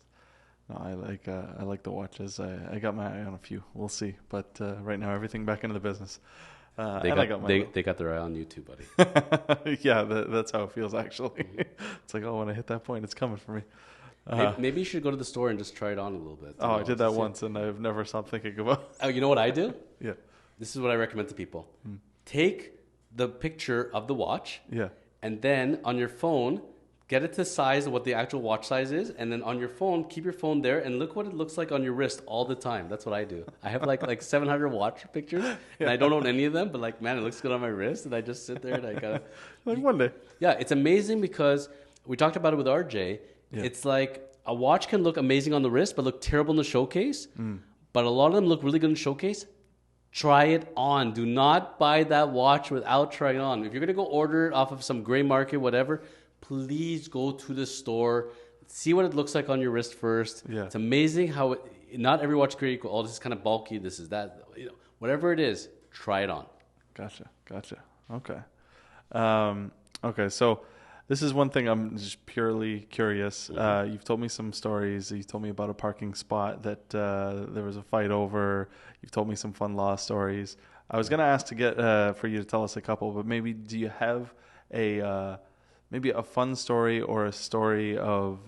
No, I like the watches. I got my eye on a few. We'll see. But right now, everything back into the business. They got their eye on you too, buddy. Yeah, that's how it feels, actually. It's like, when I hit that point, it's coming for me. Maybe you should go to the store and just try it on a little bit. I did that once, and I've never stopped thinking about it. Oh, you know what I do? Yeah. This is what I recommend to people. Take the picture of the watch, and then on your phone, get it to the size of what the actual watch size is, and then on your phone, keep your phone there, and look what it looks like on your wrist all the time. That's what I do. I have like 700 watch pictures, and I don't own any of them, but man, it looks good on my wrist, and I just sit there and I gotta... one day. Yeah, it's amazing because we talked about it with RJ. Yeah. It's like a watch can look amazing on the wrist, but look terrible in the showcase. But a lot of them look really good in the showcase. Try it on. Do not buy that watch without trying it on. If you're gonna go order it off of some gray market, whatever, please go to the store, see what it looks like on your wrist first. Yeah. It's amazing how not every watch is created equal. Oh, this is kind of bulky. This is that. Whatever it is, try it on. Gotcha. Okay. Okay, so this is one thing I'm just purely curious. You've told me some stories. You've told me about a parking spot that there was a fight over. You've told me some fun law stories. I was going to ask to get for you to tell us a couple, but maybe do you have maybe a fun story or a story of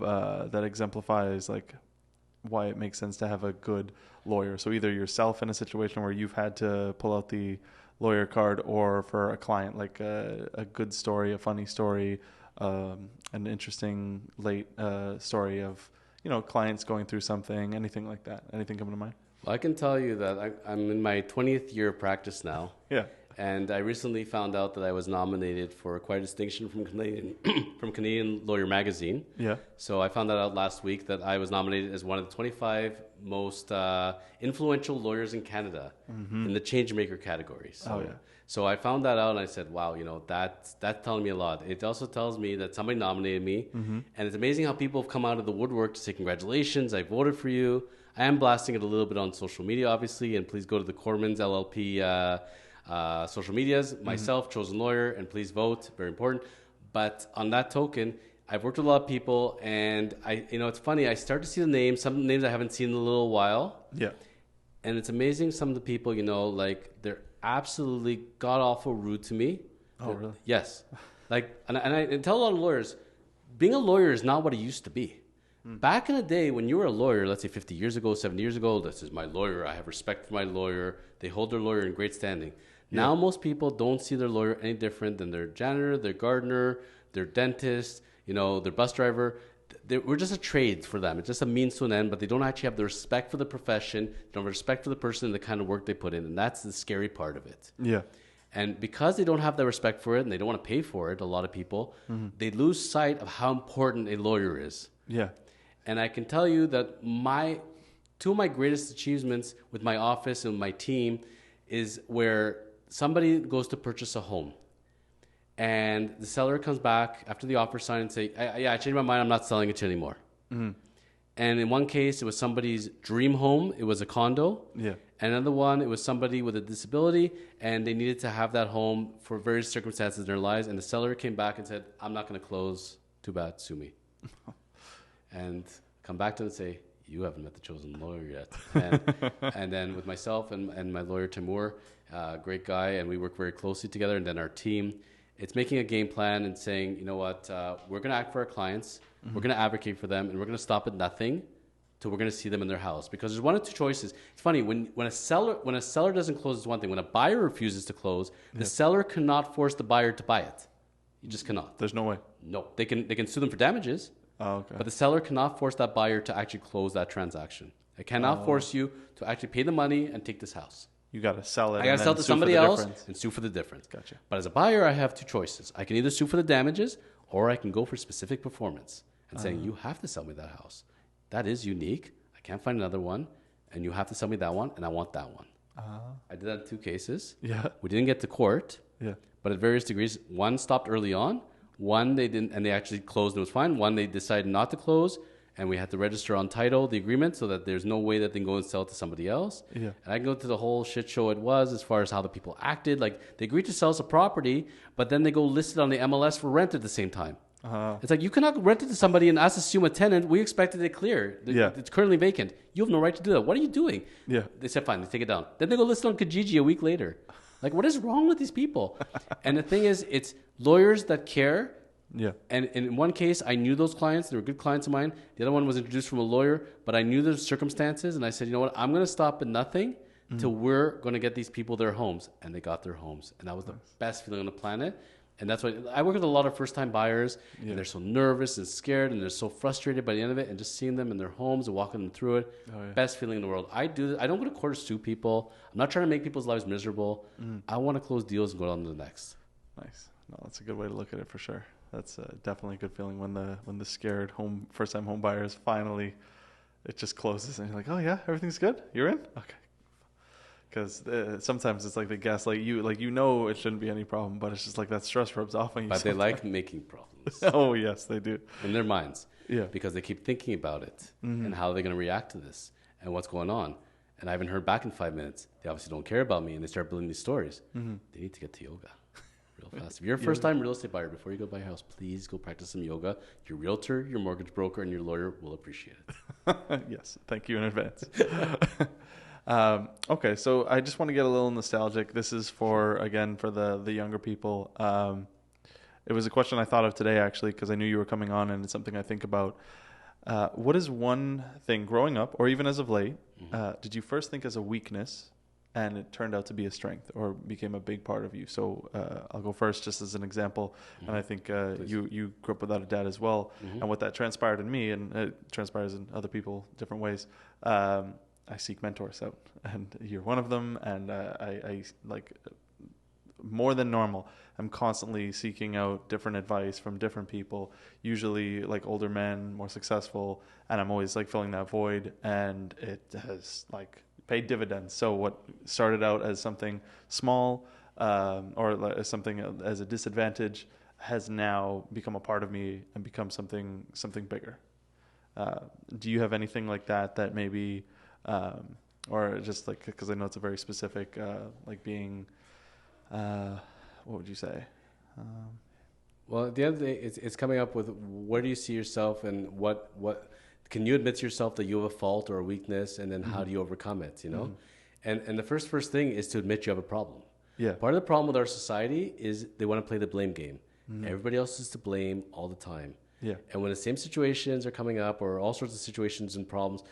that exemplifies like why it makes sense to have a good lawyer? So either yourself in a situation where you've had to pull out the lawyer card, or for a client, like a good story, a funny story, an interesting late story of, clients going through something, anything like that. Anything coming to mind? Well, I can tell you that I'm in my 20th year of practice now. Yeah. And I recently found out that I was nominated for quite a distinction from Canadian Lawyer Magazine. Yeah. So I found that out last week, that I was nominated as one of the 25 most influential lawyers in Canada in the changemaker category. So I found that out and I said, wow, that's telling me a lot. It also tells me that somebody nominated me. And it's amazing how people have come out of the woodwork to say, congratulations, I voted for you. I am blasting it a little bit on social media, obviously, and please go to the Kormans LLP social medias, myself, chosen lawyer, and please vote, very important. But on that token, I've worked with a lot of people, and it's funny, I start to see the names, some names I haven't seen in a little while. Yeah. And it's amazing, some of the people, like they're absolutely god-awful rude to me. Oh, really? Yes. And I tell a lot of lawyers, being a lawyer is not what it used to be. Back in the day, when you were a lawyer, let's say 50 years ago, 70 years ago, this is my lawyer, I have respect for my lawyer, they hold their lawyer in great standing. Yeah. Now most people don't see their lawyer any different than their janitor, their gardener, their dentist, their bus driver. We're just a trade for them. It's just a means to an end, but they don't actually have the respect for the profession, they don't have respect for the person and the kind of work they put in, and that's the scary part of it. Yeah. And because they don't have that respect for it and they don't want to pay for it, a lot of people, they lose sight of how important a lawyer is. Yeah. And I can tell you that two of my greatest achievements with my office and my team is where somebody goes to purchase a home and the seller comes back after the offer sign and say, I changed my mind, I'm not selling it to you anymore. And in one case, it was somebody's dream home. It was a condo. Yeah. And another one, it was somebody with a disability, and they needed to have that home for various circumstances in their lives. And the seller came back and said, I'm not going to close. Too bad. Sue me. And come back to them and say, you haven't met the chosen lawyer yet. And then with myself and my lawyer, Timur, great guy, and we work very closely together. And then our team, it's making a game plan and saying, you know what, we're going to act for our clients. We're going to advocate for them, and we're going to stop at nothing till we're going to see them in their house. Because there's one of two choices. It's funny, when a seller doesn't close, it's one thing. When a buyer refuses to close, the seller cannot force the buyer to buy it. You just cannot. There's no way. No, they can sue them for damages. Oh, okay. But the seller cannot force that buyer to actually close that transaction. It cannot force you to actually pay the money and take this house. You got to sell it. I got to sell it to somebody else and sue for the difference. Gotcha. But as a buyer, I have two choices. I can either sue for the damages, or I can go for specific performance and saying, you have to sell me that house. That is unique. I can't find another one, and you have to sell me that one, and I want that one. I did that in two cases. Yeah. We didn't get to court. Yeah. But at various degrees, one stopped early on. One, they didn't, and they actually closed and it was fine. One, they decided not to close, and we had to register on title the agreement so that there's no way that they can go and sell it to somebody else. Yeah. And I can go to the whole shit show it was as far as how the people acted. Like, they agreed to sell us a property, but then they go list it on the MLS for rent at the same time. It's like, you cannot rent it to somebody and us assume a tenant. We expected it clear. It's currently vacant. You have no right to do that. What are you doing? Yeah. They said, fine, they take it down. Then they go list it on Kijiji a week later. Like, what is wrong with these people? And the thing is, it's lawyers that care. Yeah. And in one case, I knew those clients. They were good clients of mine. The other one was introduced from a lawyer, but I knew the circumstances. And I said, you know what? I'm going to stop at nothing till we're going to get these people their homes. And they got their homes. And that was the best feeling on the planet. And that's why I work with a lot of first-time buyers. And they're so nervous and scared. And they're so frustrated by the end of it. And just seeing them in their homes and walking them through it. Best feeling in the world. I don't go to court to sue people. I'm not trying to make people's lives miserable. I want to close deals and go on to the next. Nice. No, that's a good way to look at it for sure. That's definitely a good feeling when the scared first-time home buyers finally, it just closes and you're like, oh yeah, everything's good? You're in? Okay. Because sometimes it's like they gaslight you, like it shouldn't be any problem, but it's just like that stress rubs off on you. But sometimes. They like making problems. Oh yes, they do. In their minds. Yeah. Because they keep thinking about it and how they're going to react to this and what's going on. and I haven't heard back in 5 minutes. They obviously don't care about me, and they start building these stories. They need to get to yoga real fast. If you're a first-time real estate buyer, before you go buy a house, please go practice some yoga. Your realtor, your mortgage broker, and your lawyer will appreciate it. Yes, thank you in advance. Okay, so I just want to get a little nostalgic. This is for the younger people. It was a question I thought of today, actually, because I knew you were coming on, and it's something I think about. What is one thing growing up, or even as of late, did you first think as a weakness, and it turned out to be a strength, or became a big part of you? So I'll go first, just as an example. And I think you grew up without a dad as well, and what that transpired in me, and it transpires in other people different ways. I seek mentors out, and you're one of them. And I like, more than normal, I'm constantly seeking out different advice from different people, usually like older men, more successful, and I'm always like filling that void, and it has like paid dividends. So what started out as something small, or as something as a disadvantage, has now become a part of me and become something bigger. Do you have anything like that maybe, or just like, because I know it's a very specific, like being, what would you say? Well, at the end of the day, it's coming up with where do you see yourself, and what can you admit to yourself that you have a fault or a weakness, and then how do you overcome it, you know? And the first thing is to admit you have a problem. Yeah. Part of the problem with our society is they want to play the blame game. Everybody else is to blame all the time. Yeah. And when the same situations are coming up, or all sorts of situations and problems,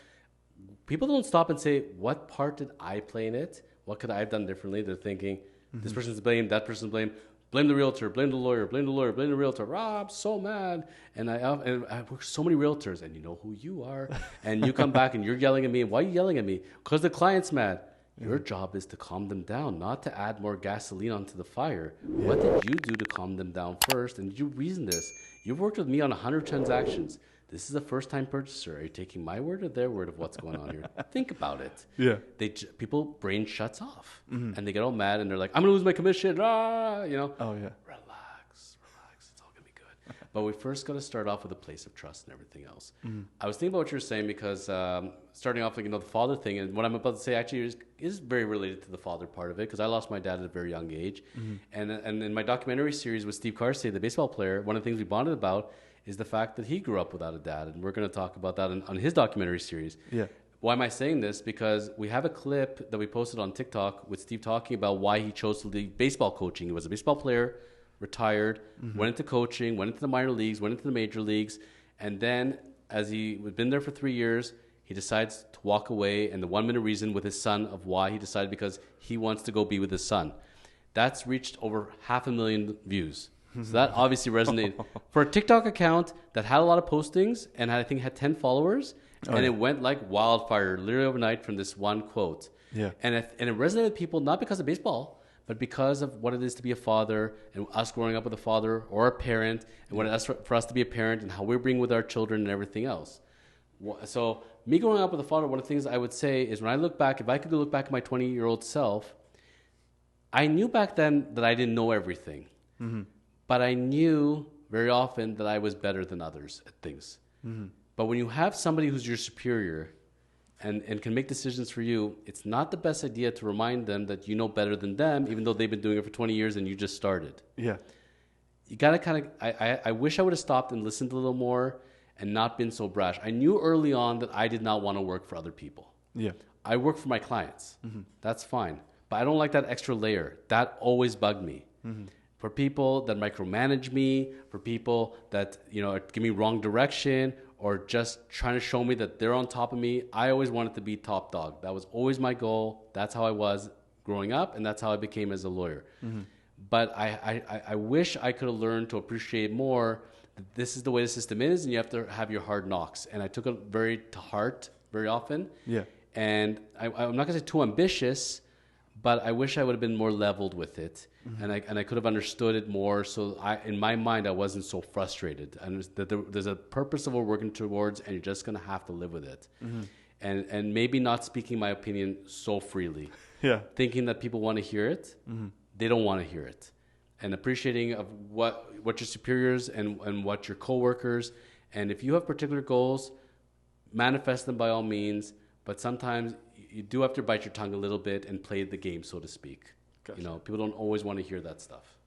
people don't stop and say, what part did I play in it? What could I have done differently? They're thinking, this person's to blame, that person's to blame. Blame the realtor, blame the lawyer, blame the lawyer, blame the realtor. I'm so mad. And I work with so many realtors, and you know who you are. And you come back and you're yelling at me. Why are you yelling at me? Because the client's mad. Your job is to calm them down, not to add more gasoline onto the fire. What did you do to calm them down first? And did you reason this? You've worked with me on 100 transactions. This is a first-time purchaser. Are you taking my word or their word of what's going on here? Think about it. Yeah. People brain shuts off, and they get all mad, and they're like, "I'm gonna lose my commission." You know. Oh yeah. Relax. It's all gonna be good. But we first got to start off with a place of trust and everything else. I was thinking about what you were saying, because starting off, like, the father thing, and what I'm about to say actually is very related to the father part of it, because I lost my dad at a very young age, and in my documentary series with Steve Carsey, the baseball player, one of the things we bonded about is the fact that he grew up without a dad, and we're going to talk about that on his documentary series. Yeah. Why am I saying this? Because we have a clip that we posted on TikTok with Steve talking about why he chose to leave baseball coaching. He was a baseball player, retired, went into coaching, went into the minor leagues, went into the major leagues, and then as he had been there for 3 years, he decides to walk away, and the 1 minute reason with his son of why he decided, because he wants to go be with his son. That's reached over 500,000 views. So that obviously resonated. For a TikTok account that had a lot of postings and I think had 10 followers, it went like wildfire literally overnight from this one quote. Yeah. And it resonated with people, not because of baseball, but because of what it is to be a father, and us growing up with a father or a parent, and what it is for us to be a parent, and how we bring with our children and everything else. So me growing up with a father, one of the things I would say is, when I look back, if I could look back at my 20-year-old self, I knew back then that I didn't know everything. But I knew very often that I was better than others at things. But when you have somebody who's your superior and can make decisions for you, it's not the best idea to remind them that you know better than them, even though they've been doing it for 20 years and you just started. Yeah. You got to kind of, I wish I would have stopped and listened a little more and not been so brash. I knew early on that I did not want to work for other people. Yeah. I work for my clients. That's fine. But I don't like that extra layer. That always bugged me. For people that micromanage me, for people that, give me wrong direction, or just trying to show me that they're on top of me, I always wanted to be top dog. That was always my goal. That's how I was growing up, and that's how I became as a lawyer. But I wish I could have learned to appreciate more that this is the way the system is, and you have to have your hard knocks. And I took it very to heart very often. Yeah. And I'm not going to say too ambitious, but I wish I would have been more leveled with it, and I could have understood it more. So in my mind, I wasn't so frustrated, and that there's a purpose of what we're working towards, and you're just gonna have to live with it, and maybe not speaking my opinion so freely, thinking that people want to hear it, they don't want to hear it, and appreciating of what your superiors and what your coworkers, and if you have particular goals, manifest them by all means, but sometimes you do have to bite your tongue a little bit and play the game, so to speak. Gotcha. You know, people don't always want to hear that stuff.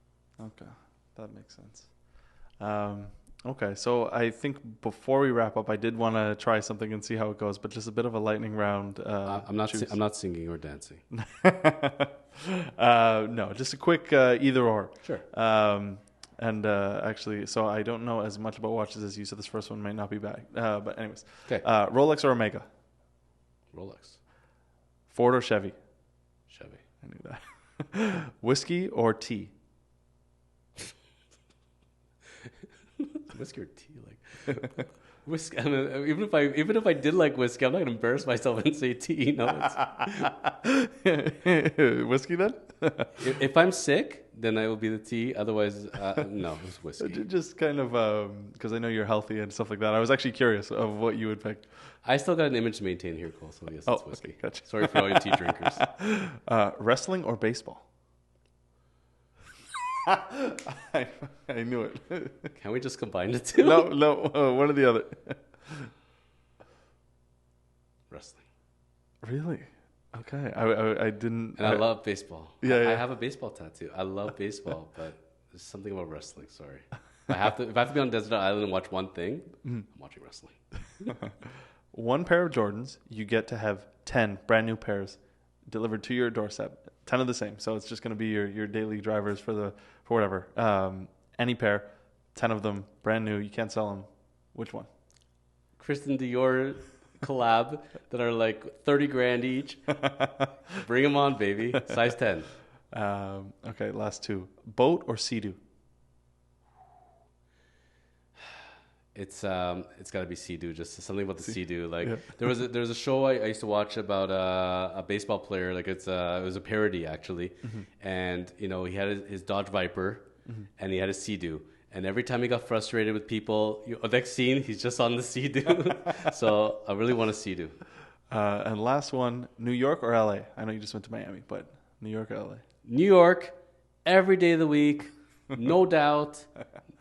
Okay, that makes sense. Okay, so I think before we wrap up, I did want to try something and see how it goes, but just a bit of a lightning round. I'm not singing or dancing. No, just a quick either or. Sure. And actually, so I don't know as much about watches as you, so this first one might not be bad. But anyways, Okay. Rolex or Omega? Rolex. Ford or Chevy? Chevy. I knew that. Whiskey or tea? Whiskey or tea, like whiskey. I mean, even if I did like whiskey, I'm not gonna embarrass myself and say tea. No, Whiskey then? if I'm sick, then I will be the tea. Otherwise, no, it's whiskey. Just kind of because I know you're healthy and stuff like that. I was actually curious of what you would pick. I still got an image to maintain here, Cole. So yes, it's whiskey. Okay, gotcha. Sorry for all you tea drinkers. Wrestling or baseball? I knew it. Can we just combine the two? No, one or the other. Wrestling. Really? Okay. I didn't. And I love baseball. Yeah, I yeah. have a baseball tattoo. I love baseball, but there's something about wrestling. Sorry. If I have to be on a desert island and watch one thing, I'm watching wrestling. One pair of Jordans, you get to have 10 brand new pairs delivered to your doorstep. 10 of the same. So it's just going to be your daily drivers for whatever. Any pair, 10 of them brand new. You can't sell them. Which one? Kristen Dior collab that are like 30 grand each. Bring them on, baby. Size 10. Okay, last two. Boat or Sea-Doo? It's got to be Sea-Doo. Just something about the Sea-Doo. Like Yeah. there was a show I used to watch about a baseball player. Like it was a parody actually, and you know he had his Dodge Viper, and he had a Sea-Doo. And every time he got frustrated with people, next scene he's just on the Sea-Doo. So I really want a Sea-Doo. And last one, New York or LA? I know you just went to Miami, but New York or LA? New York, every day of the week, no doubt,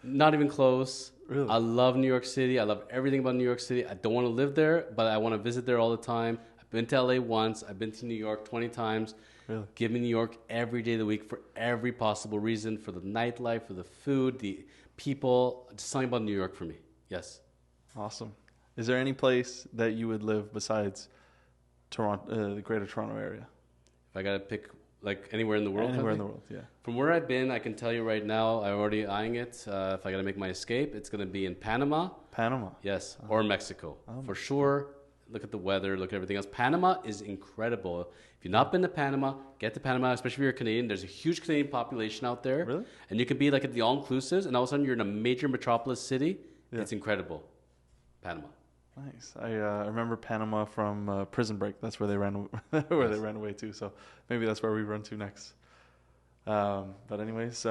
not even close. Really? I love New York City. I love everything about New York City. I don't want to live there, but I want to visit there all the time. I've been to LA once. I've been to New York 20 times. Really? Give me New York every day of the week for every possible reason, for the nightlife, for the food, the people. Just something about New York for me. Yes. Awesome. Is there any place that you would live besides Toronto, the Greater Toronto area? If I got to pick like anywhere in the world? Anywhere in the world, yeah. From where I've been, I can tell you right now, I'm already eyeing it. If I got to make my escape, it's going to be in Panama. Panama? Yes, or Mexico. For sure. Look at the weather, look at everything else. Panama is incredible. If you've not been to Panama, get to Panama, especially if you're a Canadian. There's a huge Canadian population out there. Really? And you can be like at the all-inclusives, and all of a sudden you're in a major metropolis city. Yeah. It's incredible. Panama. Nice. I remember Panama from Prison Break. That's where they ran they ran away to. So maybe that's where we run to next. But anyways,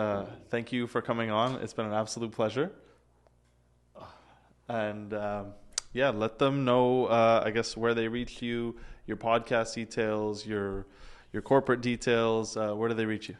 thank you for coming on. It's been an absolute pleasure. And yeah, let them know, I guess, where they reach you, your podcast details, your corporate details. Where do they reach you?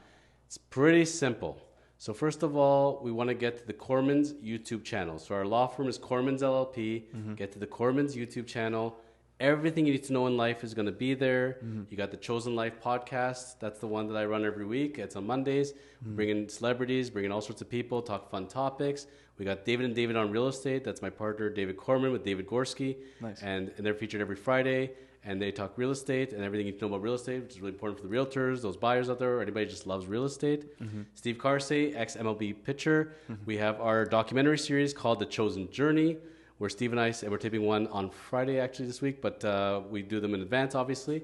It's pretty simple. So first of all, we want to get to the Kormans YouTube channel. So our law firm is Kormans LLP. Get to the Kormans YouTube channel. Everything you need to know in life is going to be there. You got the Chosen Life podcast. That's the one that I run every week. It's on Mondays. Bring in celebrities, bring in all sorts of people, talk fun topics. We got David and David on real estate. That's my partner, David Korman, with David Gorski. Nice. And they're featured every Friday. And they talk real estate and everything you need to know about real estate, which is really important for the realtors, those buyers out there, or anybody who just loves real estate. Steve Carsey, ex-MLB pitcher. We have our documentary series called The Chosen Journey, where Steve and we're taping one on Friday actually this week, but we do them in advance, obviously.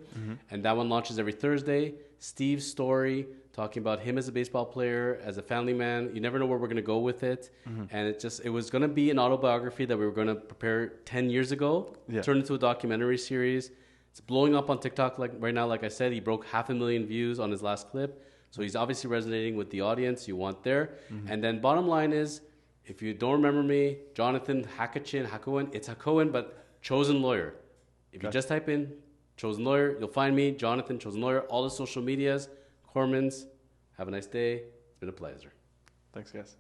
And that one launches every Thursday. Steve's story, talking about him as a baseball player, as a family man. You never know where we're going to go with it. And it was going to be an autobiography that we were going to prepare 10 years ago, turned into a documentary series. It's blowing up on TikTok right now. Like I said, he broke 500,000 views on his last clip. So he's obviously resonating with the audience you want there. And then bottom line is, if you don't remember me, Jonathan Hakowen, it's Hakowen, but Chosen Lawyer. If you just type in Chosen Lawyer, you'll find me, Jonathan, Chosen Lawyer, all the social medias, Kormans. Have a nice day. It's been a pleasure. Thanks, guys.